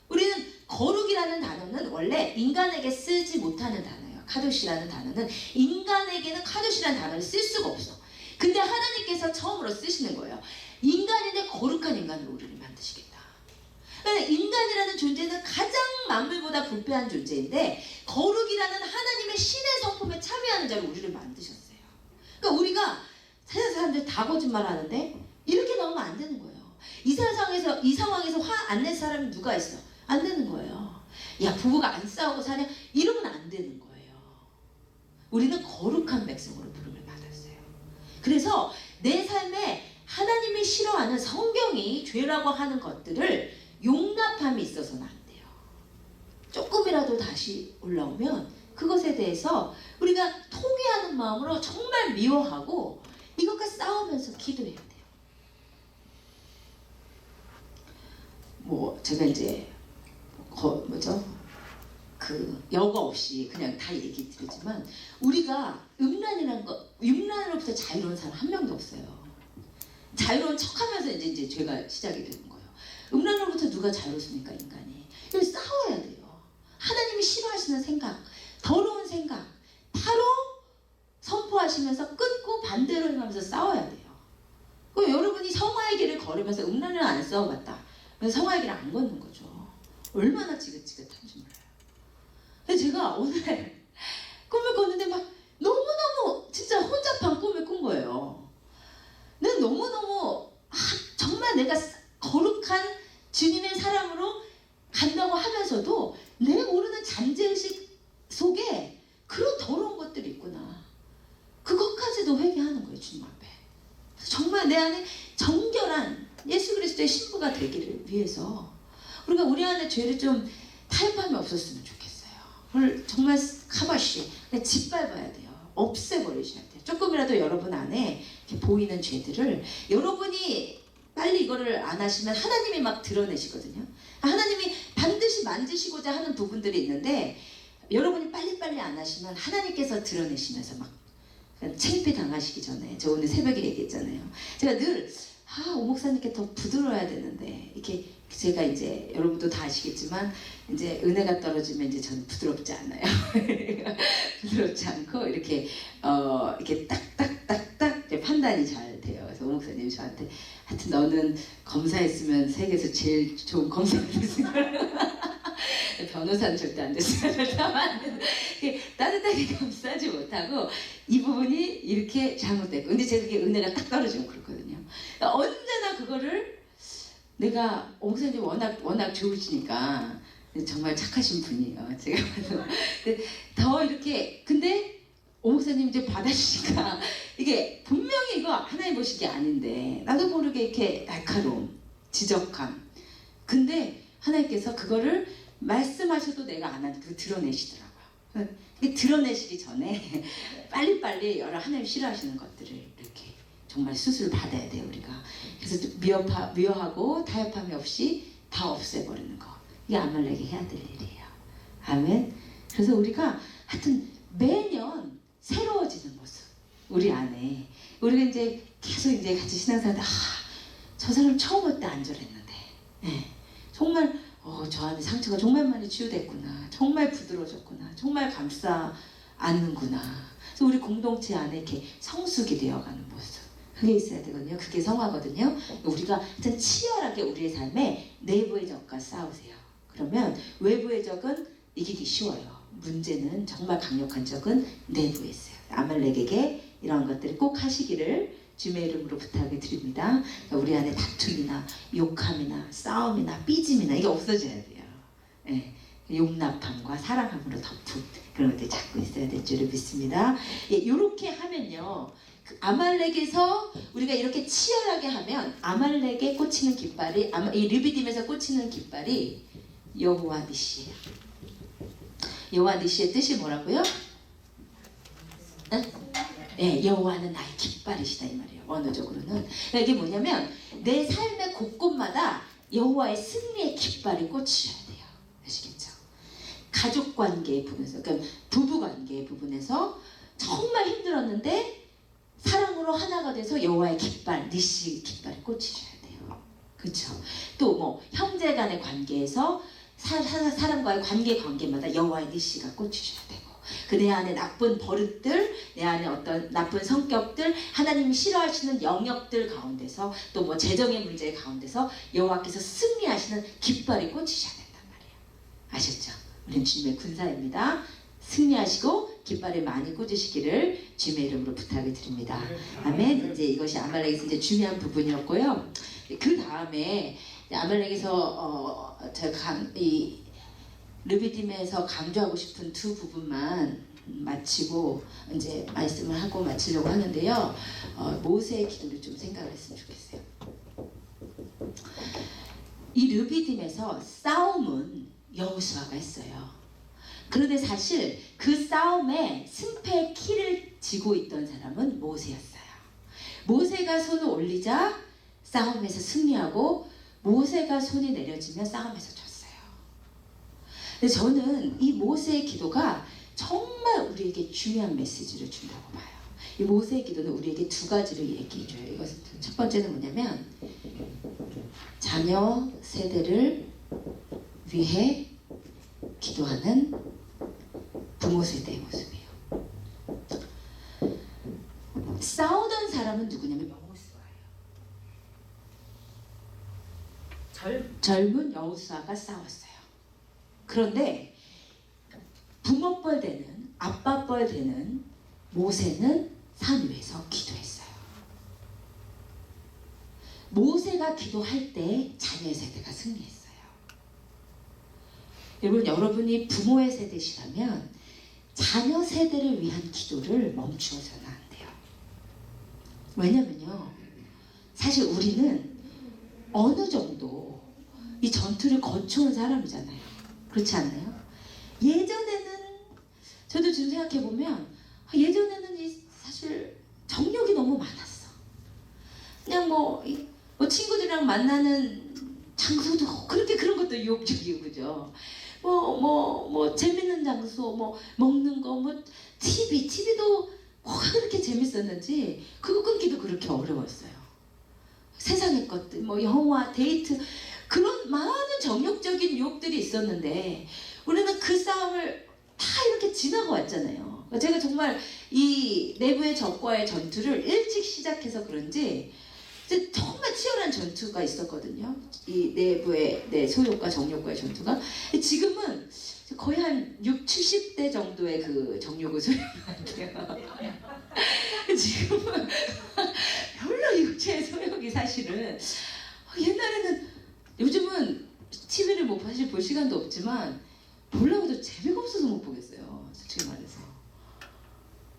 우리는 거룩이라는 단어는 원래 인간에게 쓰지 못하는 단어예요. 카도시라는 단어는 인간에게는 카도시라는 단어를 쓸 수가 없어. 근데 하나님께서 처음으로 쓰시는 거예요. 인간인데 거룩한 인간으로 우리를 만드시겠다. 그러니까 인간이라는 존재는 가장 만물보다 불패한 존재인데 거룩이라는 하나님의 신의 성품에 참여하는 자로 우리를 만드셨어요. 그러니까 우리가 세상 사람들 다 거짓말하는데 이렇게 나오면 안 되는 거예요. 이 상황에서 화 안 낼 사람이 누가 있어? 안 되는 거예요. 야, 부부가 안 싸우고 사냐? 이러면 안 되는 거예요. 우리는 거룩한 백성으로 부름을 받았어요. 그래서 내 삶에 하나님이 싫어하는 성경이 죄라고 하는 것들을 용납함이 있어서는 안 돼요. 조금이라도 다시 올라오면 그것에 대해서 우리가 통회하는 마음으로 정말 미워하고 이것과 싸우면서 기도해야 돼요. 제가 이제 여과 없이 그냥 다 얘기 드리지만 우리가 음란으로부터 자유로운 사람 한 명도 없어요. 자유로운 척하면서 이제 죄가 시작이 되는 거예요. 음란으로부터 누가 자유롭습니까, 인간이? 여기 싸워야 돼요. 하나님이 싫어하시는 생각, 더러운 생각 바로 선포하시면서 끊고 반대로 행하면서 싸워야 돼요. 그럼 여러분이 성화의 길을 걸으면서 음란을 안 싸워봤다. 그래서 성화의 길을 안 걷는 거죠. 얼마나 지긋지긋한지 몰라요. 근데 제가 오늘 꿈을 꿨는데 막 너무너무 진짜 혼잡한 꿈을 꾼 거예요. 근데 너무너무 정말 내가 거룩한 주님의 사람으로 간다고 하면서도 내 모르는 잠재의식 속에 그런 더러운 것들이 있구나. 그것까지도 회개하는 거예요, 주님 앞에. 정말 내 안에 정결한 예수 그리스도의 신부가 되기를 위해서 우리가 우리 안에 죄를 좀 타협함이 없었으면 좋겠어요. 오늘 정말 카바시 짓밟아야 돼요. 없애버리셔야 돼요. 조금이라도 여러분 안에 이렇게 보이는 죄들을 여러분이 빨리 이거를 안 하시면 하나님이 막 드러내시거든요. 하나님이 반드시 만지시고자 하는 부분들이 있는데 여러분이 빨리빨리 안 하시면 하나님께서 드러내시면서 막 창피 당하시기 전에, 저 오늘 새벽에 얘기했잖아요. 제가 늘 오 목사님께 더 부드러워야 되는데 이렇게 제가 이제 여러분도 다 아시겠지만 이제 은혜가 떨어지면 이제 저는 부드럽지 않아요. 부드럽지 않고 이렇게 이렇게 딱딱딱딱 판단이 잘 돼요. 그래서 오 목사님이 저한테 하여튼 너는 검사했으면 세계에서 제일 좋은 검사가 됐을 거야. 변호사는 절대 안 됐어요. 절대 안 됐어요. 따뜻하게 감싸지 못하고 이 부분이 이렇게 잘못됐고 근데 제가 그게 은혜가 딱 떨어지면 그렇거든요. 그러니까 언제나 그거를 내가 목사님 워낙 좋으시니까 정말 착하신 분이에요. 제가 봐도 더 이렇게 근데 오 목사님 이제 받아주니까 이게 분명히 이거 하나님 보시기 아닌데 나도 모르게 이렇게 날카로움, 지적함. 근데 하나님께서 그거를 말씀하셔도 내가 안 하는 그 드러내시더라고요. 이게 드러내시기 전에 빨리빨리 여러 하나님 싫어하시는 것들을 이렇게 정말 수술 받아야 돼요 우리가. 그래서 미워하고 타협함이 없이 다 없애버리는 거. 이게 아말렉이 해야 될 일이에요. 아멘. 그래서 우리가 하여튼 매년 새로워지는 모습 우리 안에 우리가 이제 계속 이제 같이 신앙생활 저 사람 처음 볼 때 안 저랬는데 정말 저 안에 상처가 정말 많이 치유됐구나, 정말 부드러워졌구나, 정말 감싸 안는구나. 그래서 우리 공동체 안에 이렇게 성숙이 되어가는 모습 그게 있어야 되거든요. 그게 성화거든요. 우리가 하여튼 치열하게 우리의 삶에 내부의 적과 싸우세요. 그러면 외부의 적은 이기기 쉬워요. 문제는 정말 강력한 적은 내부에 있어요. 아말렉에게 이런 것들을 꼭 하시기를 주님의 이름으로 부탁을 드립니다. 그러니까 우리 안에 다툼이나 욕함이나 싸움이나 삐짐이나 이게 없어져야 돼요. 용납함과 사랑함으로 덮은 그런 것들 잡고 있어야 될 줄을 믿습니다. 이렇게 하면요. 그 아말렉에서 우리가 이렇게 치열하게 하면 아말렉에 꽂히는 깃발이 이 르비딤에서 꽂히는 깃발이 여호와 니시예요. 여호와 니시의 뜻이 뭐라고요? 여호와는 나의 깃발이시다 이 말이에요. 언어적으로는. 그러니까 이게 뭐냐면 내 삶의 곳곳마다 여호와의 승리의 깃발이 꽂혀야 돼요. 아시겠죠? 가족 관계의 부분에서, 그러니까 부부 관계의 부분에서 정말 힘들었는데 사랑으로 하나가 돼서 여호와의 깃발, 니시 깃발이 꽂히셔야 돼요. 그렇죠? 또 뭐 형제 간의 관계에서 사람과의 관계마다 여호와의 니시가 꽂히셔야 되고 그 내 안에 나쁜 버릇들, 내 안에 어떤 나쁜 성격들, 하나님이 싫어하시는 영역들 가운데서 또 뭐 재정의 문제 가운데서 여호와께서 승리하시는 깃발이 꽂히셔야 된단 말이에요. 아셨죠? 우리는 주님의 군사입니다. 승리하시고 깃발에 많이 꽂으시기를 주님의 이름으로 부탁을 드립니다. 아멘. 이제 이것이 아말렉에서 이제 중요한 부분이었고요. 그 다음에 아말렉에서 제가 이 르비딤에서 강조하고 싶은 두 부분만 마치고 이제 말씀을 하고 마치려고 하는데요. 모세의 기도를 좀 생각을 했으면 좋겠어요. 이 르비딤에서 싸움은 여호수아가 했어요. 그런데 사실 그 싸움에 승패의 키를 쥐고 있던 사람은 모세였어요. 모세가 손을 올리자 싸움에서 승리하고 모세가 손이 내려지면 싸움에서 졌어요. 근데 저는 이 모세의 기도가 정말 우리에게 중요한 메시지를 준다고 봐요. 이 모세의 기도는 우리에게 두 가지를 얘기해줘요. 이것은 첫 번째는 뭐냐면 자녀 세대를 위해 기도하는 부모 세대의 모습이에요. 싸우던 사람은 누구냐면 여호수아예요. 젊은 여호수아가 싸웠어요. 그런데 부모뻘 되는 아빠뻘 되는 모세는 산 위에서 기도했어요. 모세가 기도할 때 자녀의 세대가 승리했어요. 여러분이 부모의 세대시라면 자녀 세대를 위한 기도를 멈추어서는 안 돼요. 왜냐면요, 사실 우리는 어느 정도 이 전투를 거쳐온 사람이잖아요. 그렇지 않나요? 예전에는 저도 지금 생각해보면 예전에는 사실 정력이 너무 많았어. 그냥 뭐 친구들이랑 만나는 장소도 그렇게 그런 것도 유혹적이고 그죠? 뭐 재밌는 장소, 뭐 먹는 거, 뭐 TV도 뭐가 그렇게 재밌었는지 그거 끊기도 그렇게 어려웠어요. 세상의 것들, 뭐 영화, 데이트 그런 많은 정욕적인 유혹들이 있었는데 우리는 그 싸움을 다 이렇게 지나고 왔잖아요. 제가 정말 이 내부의 적과의 전투를 일찍 시작해서 그런지 정말 치열한 전투가 있었거든요. 이 내부의 내 소욕과 정욕과의 전투가. 지금은 거의 한 60, 70대 정도의 그 정욕을 소유한 것 같아요. 지금은 별로 육체의 소욕이 사실은 옛날에는 요즘은 TV를 뭐 사실 볼 시간도 없지만 보려고 해도 재미가 없어서 못 보겠어요. 솔직히 말해서.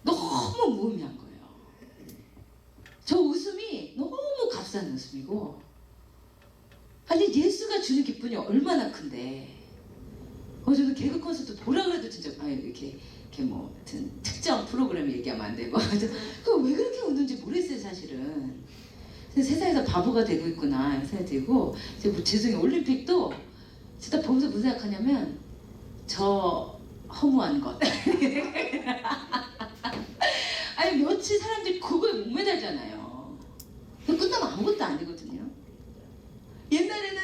너무 무의미한 거예요. 저 웃음이 너무 값싼 웃음이고, 아니 예수가 주는 기쁨이 얼마나 큰데. 저는 개그 콘서트 보라 그래도 진짜 이렇게 뭐 특정 프로그램 얘기하면 안 되고 왜 그렇게 웃는지 모르겠어요 사실은. 세상에서 바보가 되고 있구나 생각이 들고, 이제 뭐 죄송해요, 올림픽도 진짜 보면서 무슨 생각하냐면 저 허무한 것. 아니 며칠 사람들이 그거에 목매달잖아요. 끝나면 아무것도 아니거든요. 옛날에는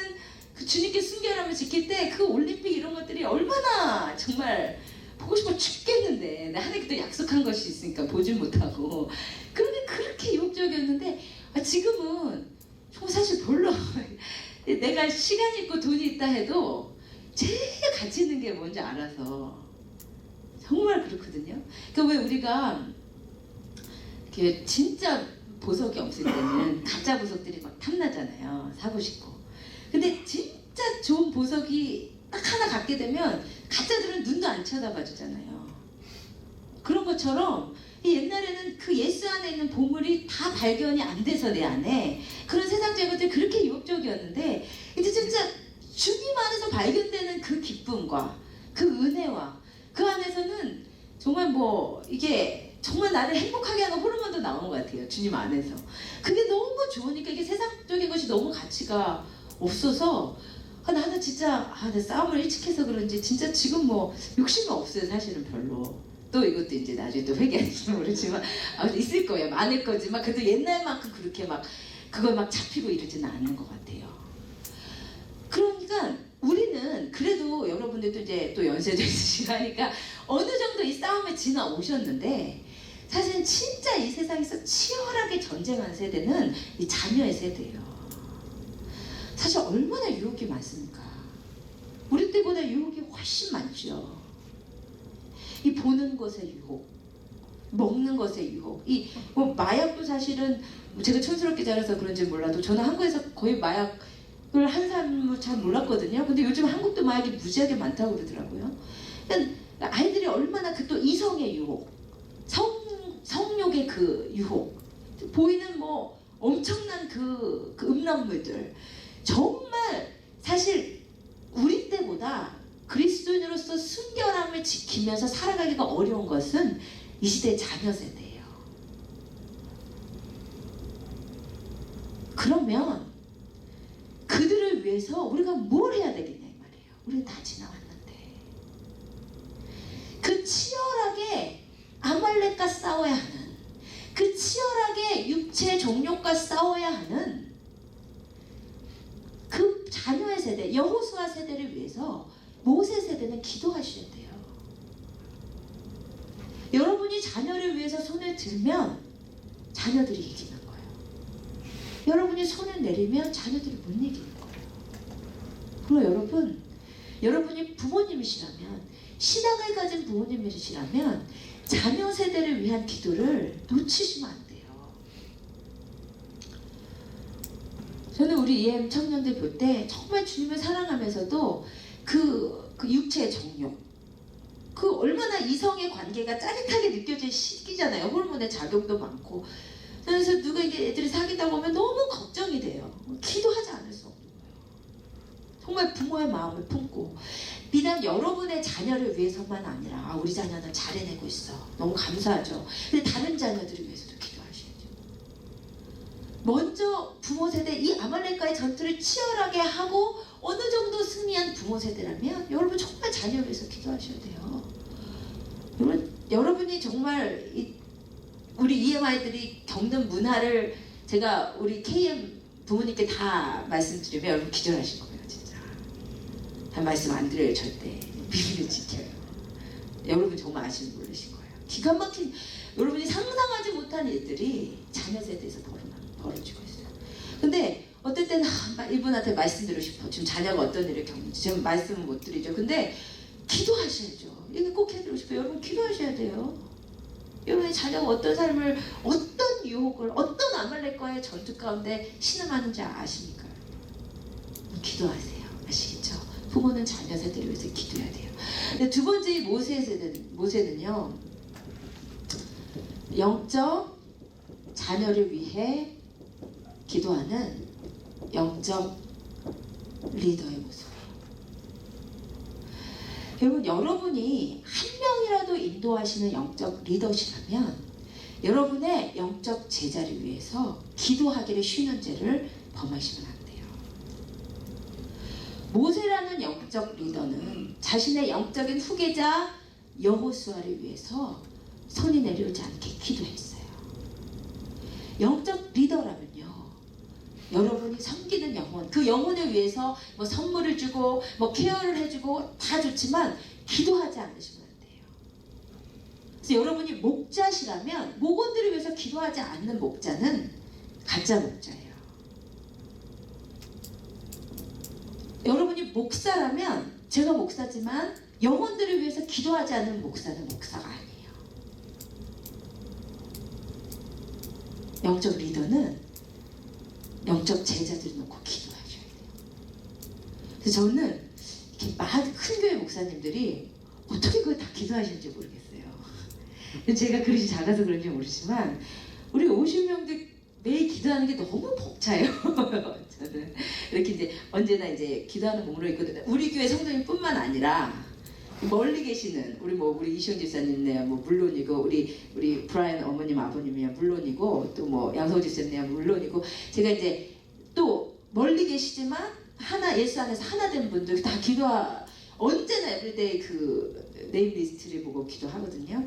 그 주님께 순결함을 지킬 때 그 올림픽 이런 것들이 얼마나 정말 보고 싶어 죽겠는데, 하나님께 또 약속한 것이 있으니까 보질 못하고, 그런데 그렇게 유혹적이었는데 지금은 사실 별로 내가 시간이 있고 돈이 있다 해도 제일 가치 있는 게 뭔지 알아서 정말 그렇거든요. 그러니까 왜 우리가 이렇게 진짜 보석이 없을 때는 가짜 보석들이 막 탐나잖아요. 사고 싶고. 근데 진짜 좋은 보석이 딱 하나 갖게 되면 가짜들은 눈도 안 쳐다봐 주잖아요. 그런 것처럼 옛날에는 그 예수 안에 있는 보물이 다 발견이 안 돼서 내 안에 그런 세상적인 것들이 그렇게 유혹적이었는데, 이제 진짜 주님 안에서 발견되는 그 기쁨과 그 은혜와 그 안에서는 정말 뭐 이게 정말 나를 행복하게 하는 호르몬도 나오는 것 같아요. 주님 안에서. 그게 너무 좋으니까 이게 세상적인 것이 너무 가치가 없어서 나는 진짜 내 싸움을 일찍 해서 그런지 진짜 지금 뭐 욕심이 없어요 사실은 별로. 또 이것도 이제 나중에 또 회개할지는 모르지만 있을 거예요. 많을 거지만 그래도 옛날만큼 그렇게 막 그걸 막 잡히고 이러지는 않는 것 같아요. 그러니까 우리는 그래도 여러분들도 이제 또 연세도 있으시니까 어느 정도 이 싸움에 지나오셨는데, 사실은 진짜 이 세상에서 치열하게 전쟁하는 세대는 이 자녀의 세대예요. 사실 얼마나 유혹이 많습니까? 우리 때보다 유혹이 훨씬 많죠. 이 보는 것의 유혹, 먹는 것의 유혹, 이 뭐 마약도 사실은 제가 촌스럽게 자라서 그런지 몰라도 저는 한국에서 거의 마약을 한 사람을 잘 몰랐거든요. 근데 요즘 한국도 마약이 무지하게 많다고 그러더라고요. 그러니까 아이들이 얼마나 그 또 이성의 유혹, 성욕의 그 유혹, 보이는 뭐 엄청난 그 음란물들, 정말 사실 우리 때보다 그리스도인으로서 순결함을 지키면서 살아가기가 어려운 것은 이 시대의 자녀 세대예요. 그러면 그들을 위해서 우리가 뭘 해야 되겠냐 이 말이에요. 우리는 다 지나왔는데 그 치열하게 아말렉과 싸워야 하는, 그 치열하게 육체의 정욕과 싸워야 하는 그 자녀의 세대, 여호수아 세대를 위해서 모세 세대는 기도하셔야 돼요. 여러분이 자녀를 위해서 손을 들면 자녀들이 이기는 거예요. 여러분이 손을 내리면 자녀들이 못 이기는 거예요. 그리고 여러분이 부모님이시라면, 신앙을 가진 부모님이시라면 자녀 세대를 위한 기도를 놓치시면 안 돼요. 저는 우리 EM 청년들 볼 때 정말 주님을 사랑하면서도 그 육체의 정욕, 그 얼마나 이성의 관계가 짜릿하게 느껴질 시기잖아요. 호르몬의 작용도 많고. 그래서 누가 이게 애들이 사귀다 보면 너무 걱정이 돼요. 기도하지 않을 수 없는 거예요. 정말 부모의 마음을 품고, 비단 여러분의 자녀를 위해서만 아니라 우리 자녀는 잘해내고 있어, 너무 감사하죠. 근데 다른 자녀들을 위해서도 기도하셔야죠. 먼저 부모 세대, 이 아말렉과의 전투를 치열하게 하고 어느 정도 승리한 부모 세대라면 여러분 정말 자녀를 위해서 기도하셔야 돼요. 여러분이 정말 우리 EMI들이 겪는 문화를 제가 우리 KM 부모님께 다 말씀드리면 여러분 기절하실 거예요. 진짜 다 말씀 안 드려요. 절대 비밀을 지켜요. 여러분 정말 아시는 모르실 거예요. 기가 막힌, 여러분이 상상하지 못한 일들이 자녀 세대에서 벌어지고 있어요. 근데 어떨 때는 이분한테 말씀드리고 싶어. 지금 자녀가 어떤 일을 겪는지. 제가 말씀은 못 드리죠. 근데 기도하셔야죠. 이거 꼭 해드리고 싶어요. 여러분 기도하셔야 돼요. 여러분의 자녀가 어떤 삶을, 어떤 유혹을, 어떤 아말렉과의 전투 가운데 신음하는지 아십니까? 기도하세요. 아시겠죠? 부모는 자녀 세대를 위해서 기도해야 돼요. 근데 두 번째 모세는요, 영적 자녀를 위해 기도하는 영적 리더의 모습이에요. 여러분, 여러분이 한 명이라도 인도하시는 영적 리더시라면 여러분의 영적 제자를 위해서 기도하기를 쉬는 죄를 범하시면 안 돼요. 모세라는 영적 리더는 자신의 영적인 후계자 여호수아를 위해서 손이 내려오지 않게 기도했어요. 영적 리더라면요, 여러분이 섬기는 영혼, 그 영혼을 위해서 뭐 선물을 주고 뭐 케어를 해주고 다 좋지만 기도하지 않으시면 안 돼요. 그래서 여러분이 목자시라면 목원들을 위해서 기도하지 않는 목자는 가짜 목자예요. 여러분이 목사라면, 제가 목사지만 영혼들을 위해서 기도하지 않는 목사는 목사가 아니에요. 영적 리더는 영적 제자들을 놓고 기도하셔야 돼요. 그래서 저는 이렇게 큰 교회 목사님들이 어떻게 그걸 다 기도하시는지 모르겠어요. 제가 그릇이 작아서 그런지 모르지만 우리 50명들 매일 기도하는 게 너무 벅차요. 저는 이렇게 이제 언제나 이제 기도하는 몸으로 있거든요. 우리 교회 성도님뿐만 아니라 멀리 계시는 우리 이시영 집사님네야 뭐 물론이고 우리 브라이언 어머님 아버님이야 물론이고 또 뭐 양성호 집사님네야 물론이고 제가 이제 또 멀리 계시지만 하나 예수 안에서 하나 된 분들 다 언제나 에브리데이 그 네임 리스트를 보고 기도하거든요.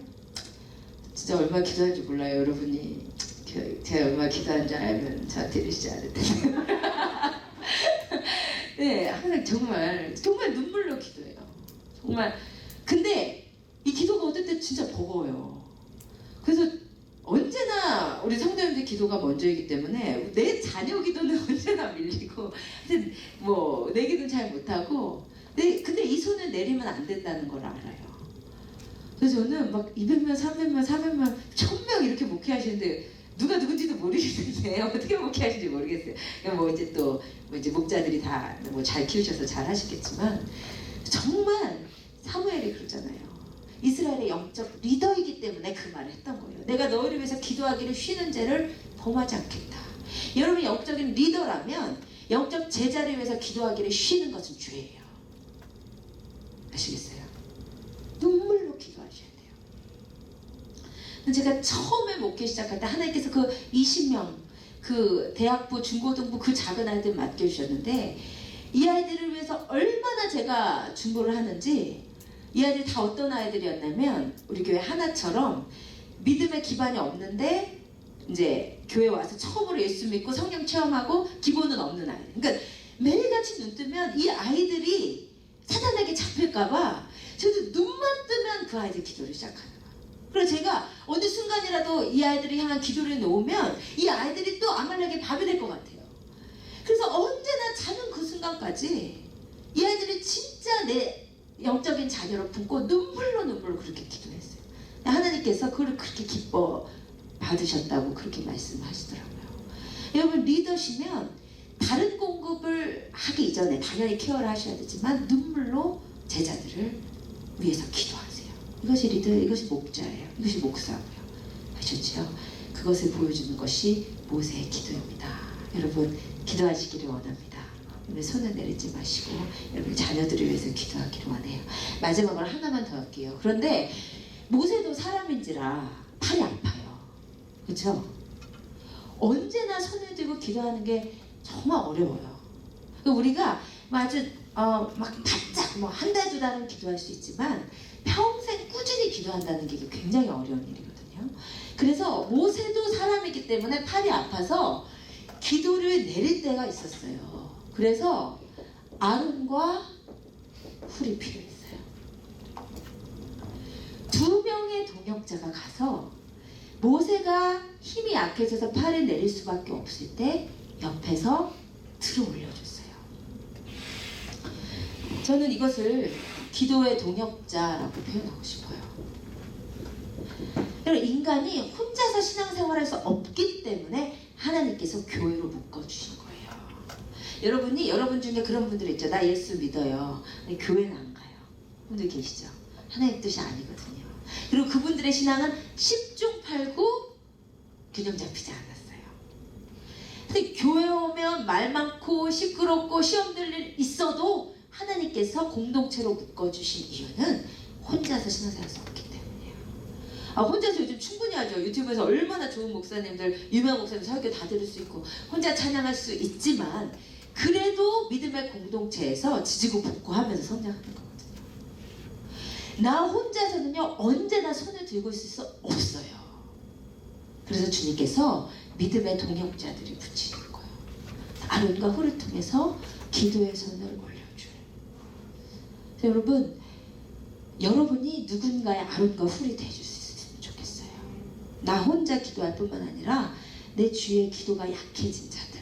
진짜 얼마나 기도하는지 몰라요. 여러분이 제가 얼마나 기도하는지 알면 저한테 이러시지 않을 텐데. 네, 항상 정말 눈물로 기도해요. 정말. 근데 이 기도가 어떨 때 진짜 버거워요. 그래서 언제나 우리 성도님들 기도가 먼저이기 때문에 내 자녀 기도는 언제나 밀리고 뭐 내 기도는 잘 못하고 근데 이 손을 내리면 안 된다는 걸 알아요. 그래서 저는 막 200명, 300명, 400명, 1000명 이렇게 목회하시는데 누가 누군지도 모르겠는데 어떻게 목회하시는지 모르겠어요. 뭐 이제 또 뭐 이제 목자들이 다 뭐 잘 키우셔서 잘 하시겠지만 정말 사무엘이 그러잖아요. 이스라엘의 영적 리더이기 때문에 그 말을 했던 거예요. 내가 너희를 위해서 기도하기를 쉬는 죄를 범하지 않겠다. 여러분이 영적인 리더라면 영적 제자를 위해서 기도하기를 쉬는 것은 죄예요. 아시겠어요? 눈물로 기도하셔야 돼요. 제가 처음에 목회 시작할 때 하나님께서 그 20명 그 대학부 중고등부 그 작은 아이들 맡겨주셨는데 이 아이들을 위해서 얼마나 제가 중보를 하는지 이 아이들이 다 어떤 아이들이었냐면 우리 교회 하나처럼 믿음의 기반이 없는데 이제 교회 와서 처음으로 예수 믿고 성령 체험하고 기본은 없는 아이들. 그러니까 매일같이 눈 뜨면 이 아이들이 사단에게 잡힐까봐 저도 눈만 뜨면 그 아이들 기도를 시작하는 거예요. 그래서 제가 어느 순간이라도 이 아이들을 향한 기도를 놓으면 이 아이들이 또 아말렉의 밥이 될 것 같아요. 그래서 언제나 자는 그 순간까지 이 아이들이 진짜 내 영적인 자녀로 품고 눈물로 그렇게 기도했어요. 하나님께서 그걸 그렇게 기뻐 받으셨다고 그렇게 말씀하시더라고요. 여러분 리더시면 다른 공급을 하기 이전에 당연히 케어를 하셔야 되지만 눈물로 제자들을 위해서 기도하세요. 이것이 리더, 이것이 목자예요. 이것이 목사고요. 아셨죠? 그것을 보여주는 것이 모세의 기도입니다. 여러분 기도하시기를 원합니다. 여러분 손을 내리지 마시고 여러분 자녀들을 위해서 기도하기를 원해요. 마지막으로 하나만 더 할게요. 그런데 모세도 사람인지라 팔이 아파요. 그렇죠? 언제나 손을 들고 기도하는 게 정말 어려워요. 우리가 아주 막 바짝 뭐 한 달 두 달은 기도할 수 있지만 평생 꾸준히 기도한다는 게 굉장히 어려운 일이거든요. 그래서 모세도 사람이기 때문에 팔이 아파서 기도를 내릴 때가 있었어요. 그래서 아론과 훌이 필요했어요. 두 명의 동역자가 가서 모세가 힘이 약해져서 팔을 내릴 수밖에 없을 때 옆에서 들어 올려줬어요. 저는 이것을 기도의 동역자라고 표현하고 싶어요. 인간이 혼자서 신앙생활할 수 없기 때문에 하나님께서 교회로 묶어주신 거예요. 여러분이 여러분 중에 그런 분들 있죠. 나 예수 믿어요. 교회는 안 가요. 분들 계시죠. 하나님 뜻이 아니거든요. 그리고 그분들의 신앙은 10중 8구 균형 잡히지 않았어요. 근데 교회 오면 말 많고 시끄럽고 시험들 일 있어도 하나님께서 공동체로 묶어주신 이유는 혼자서 신앙생활 할 수 없기 때문이에요. 혼자서 요즘 충분히 하죠. 유튜브에서 얼마나 좋은 목사님들, 유명한 목사님들 설교 다 들을 수 있고 혼자 찬양할 수 있지만 그래도 믿음의 공동체에서 지지고 볶고 하면서 성장하는 거거든요. 나 혼자서는요 언제나 손을 들고 있을 수 없어요. 그래서 주님께서 믿음의 동역자들이 붙이는 거예요. 아론과 홀을 통해서 기도의 손을 올려줘요. 여러분, 여러분이 누군가의 아론과 홀이 돼줄 수 있으면 좋겠어요. 나 혼자 기도할 뿐만 아니라 내 주위에 기도가 약해진 자들,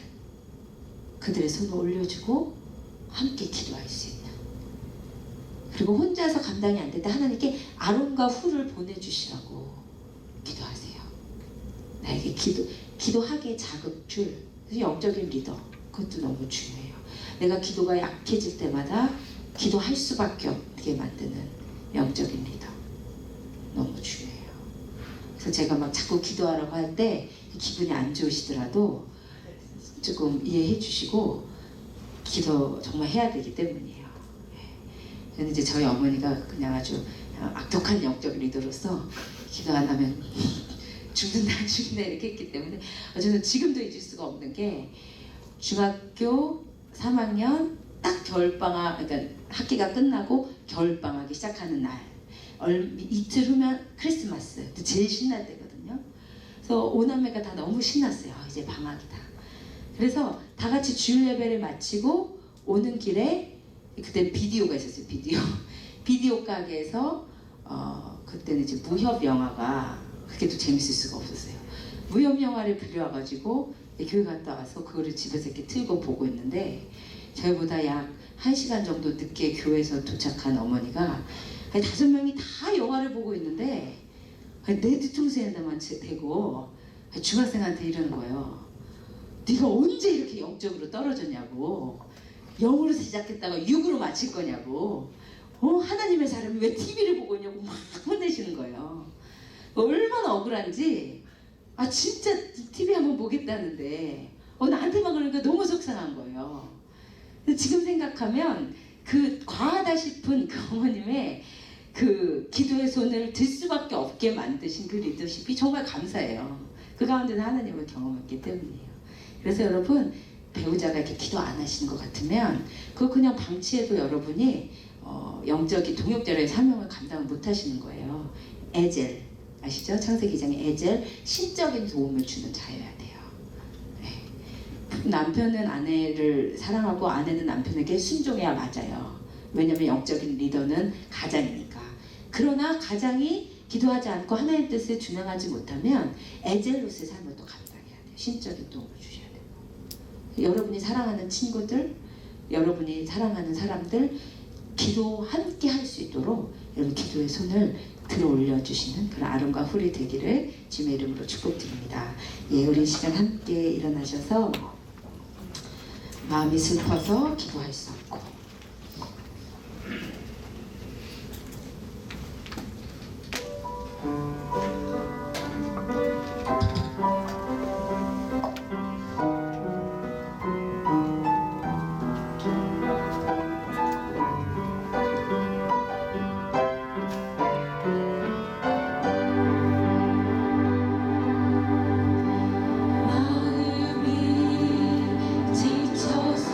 그들의 손을 올려주고 함께 기도할 수 있는, 그리고 혼자서 감당이 안 될 때 하나님께 아론과 홀을 보내주시라고 기도하세요. 나에게 기도하게 자극 줄 영적인 리더, 그것도 너무 중요해요. 내가 기도가 약해질 때마다 기도할 수밖에 없게 만드는 영적인 리더, 너무 중요해요. 그래서 제가 막 자꾸 기도하라고 할 때 기분이 안 좋으시더라도 조금 이해해 주시고 기도 정말 해야 되기 때문이에요. 저는 이제 저희 어머니가 그냥 아주 악독한 영적인 리더로서 기도 안 하면 죽는다 이렇게 했기 때문에 저는 지금도 잊을 수가 없는 게 중학교 3학년 딱 겨울방학, 그러니까 학기가 끝나고 겨울방학이 시작하는 날 이틀 후면 크리스마스, 제일 신날 때거든요. 그래서 오남매가 다 너무 신났어요. 이제 방학이다. 그래서 다 같이 주일 예배를 마치고 오는 길에 그때 비디오가 있었어요. 비디오 가게에서 그때는 이제 무협 영화가 그게 또 재밌을 수가 없었어요. 무협 영화를 빌려와가지고 교회 갔다 와서 그거를 집에서 이렇게 틀고 보고 있는데 저희보다 약 1시간 정도 늦게 교회에서 도착한 어머니가 5명이 다 영화를 보고 있는데 내 뒤통수에다만 대고 중학생한테 이러는 거예요. 네가 언제 이렇게 영적으로 떨어졌냐고, 0으로 시작했다가 6으로 마칠 거냐고, 하나님의 사람이 왜 TV를 보고 있냐고 막 혼내시는 거예요. 얼마나 억울한지, 진짜 TV 한번 보겠다는데 나한테만 그러니까 너무 속상한 거예요. 지금 생각하면 그 과하다 싶은 그 어머님의 그 기도의 손을 들 수밖에 없게 만드신 그 리더십이 정말 감사해요. 그 가운데는 하나님을 경험했기 때문이에요. 그래서 여러분, 배우자가 이렇게 기도 안 하시는 것 같으면 그거 그냥 방치해도 여러분이 영적인 동역자로의 사명을 감당을 못 하시는 거예요. 에젤 아시죠? 창세기 2장의 에젤, 신적인 도움을 주는 자여야 돼요. 네. 남편은 아내를 사랑하고 아내는 남편에게 순종해야 맞아요. 왜냐하면 영적인 리더는 가장이니까. 그러나 가장이 기도하지 않고 하나님 뜻에 준행하지 못하면 에젤로스의 삶을 또 감당해야 돼요. 신적인 도움을 주셔야 돼요. 여러분이 사랑하는 친구들, 여러분이 사랑하는 사람들 기도 함께 할 수 있도록 여러분 기도의 손을 들어 올려주시는 그런 아론과 훌이 되기를 주님의 이름으로 축복드립니다. 예, 우리 시간 함께 일어나셔서 마음이 슬퍼서 기도할 수 없고 마음이 지쳐서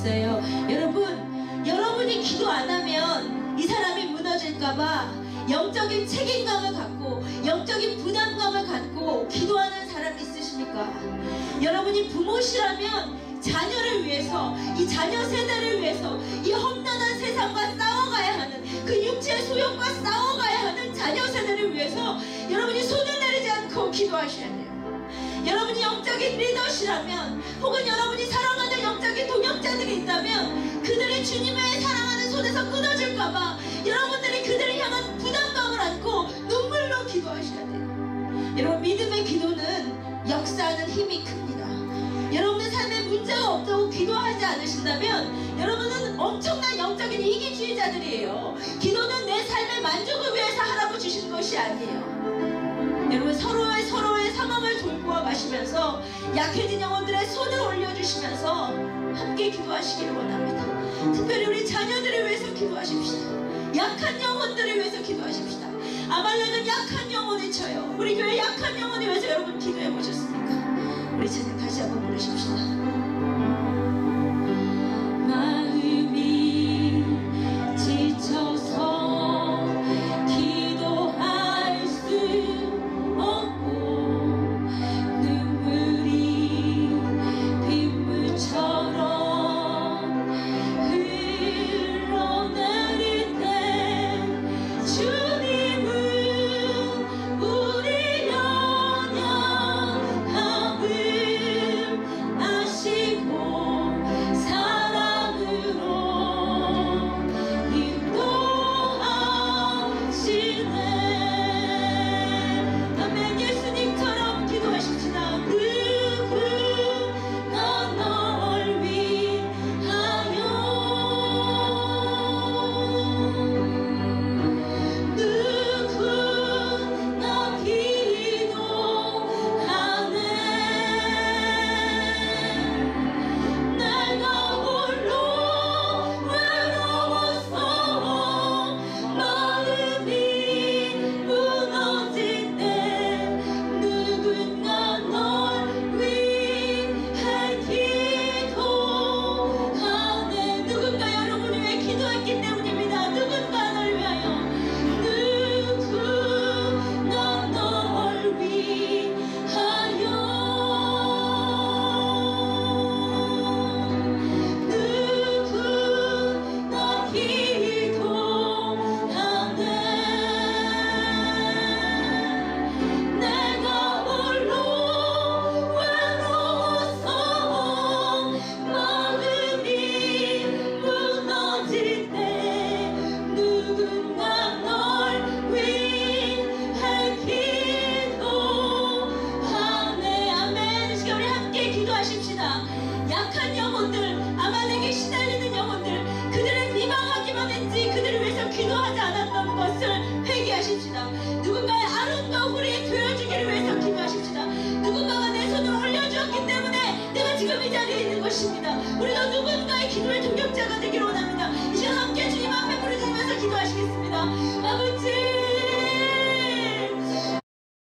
있어요. 여러분이 기도 안 하면 이 사람이 무너질까봐 영적인 책임감을 갖고 영적인 부담감을 갖고 기도하는 사람이 있으십니까? 여러분이 부모시라면 자녀를 위해서, 이 자녀 세대를 위해서, 이 험난한 세상과 싸워가야 하는, 그 육체의 소욕과 싸워가야 하는 자녀 세대를 위해서 여러분이 손을 내리지 않고 기도하셔야 돼요. 여러분이 영적인 리더시라면, 혹은 여러분이 사랑하는 영적인 동역자들이 있다면 그들이 주님의 사랑하는 손에서 끊어질까봐 여러분들이 그들을 향한 부담감을 안고 눈물로 기도하셔야 돼요. 여러분, 믿음의 기도는 역사하는 힘이 큽니다. 여러분의 삶에 문제가 없다고 기도하지 않으신다면 여러분은 엄청난 영적인 이기주의자들이에요. 기도는 내 삶의 만족을 위해서 하라고 주신 것이 아니에요. 여러분, 서로의 상황을 돌보아 가시면서 약해진 영혼들의 손을 올려주시면서 함께 기도하시기를 원합니다. 특별히 우리 자녀들을 위해서 기도하십시다. 약한 영혼들을 위해서 기도하십시다. 아말렉은 약한 영혼이 쳐요. 우리 교회 약한 영혼을 위해서 여러분 기도해 보셨습니까? 우리 찬양 다시 한번 부르십시다. 마음이 지쳐서 기도할 수 없고 눈물이 빗물처럼 흘러내릴 때 주님은 우리 연약함을 아시고 사랑으로 인도하시네. 아멘. 예수님처럼 기도하십시다. 누구나 널 위하여, 누구나 기도하네. 내가 홀로 외로워서 마음이 무너질 때 누군가 널 위해 기도하네. 누군가 여러분 위해 기도했기 때문입니다. 누군가 널 위하여, 누군가 널 위하여, 누구나 기도하네. 내가 홀로 외로워서 마음이 무너질 때 누군가 널 위해 기도하네. 아멘. 이 시간 우리 함께 기도하십시다. 약한 영혼들, 아말렉에 시달리는 영혼들, 그들을 비방하기만 했지 그들을 위해서 기도하지 않았던 것을 회개하십시다. 누군가의 아름과 후리에 되어주기를 위해서 기도하십시다. 누군가가 내 손을 올려주었기 때문에 내가 지금 이 자리에 있는 것입니다. 우리가 누군가의 기도의 동역자가 되기를 원합니다. 이 시간 함께 주님 앞에 부르짖으면서 기도하시겠습니다. 아버지,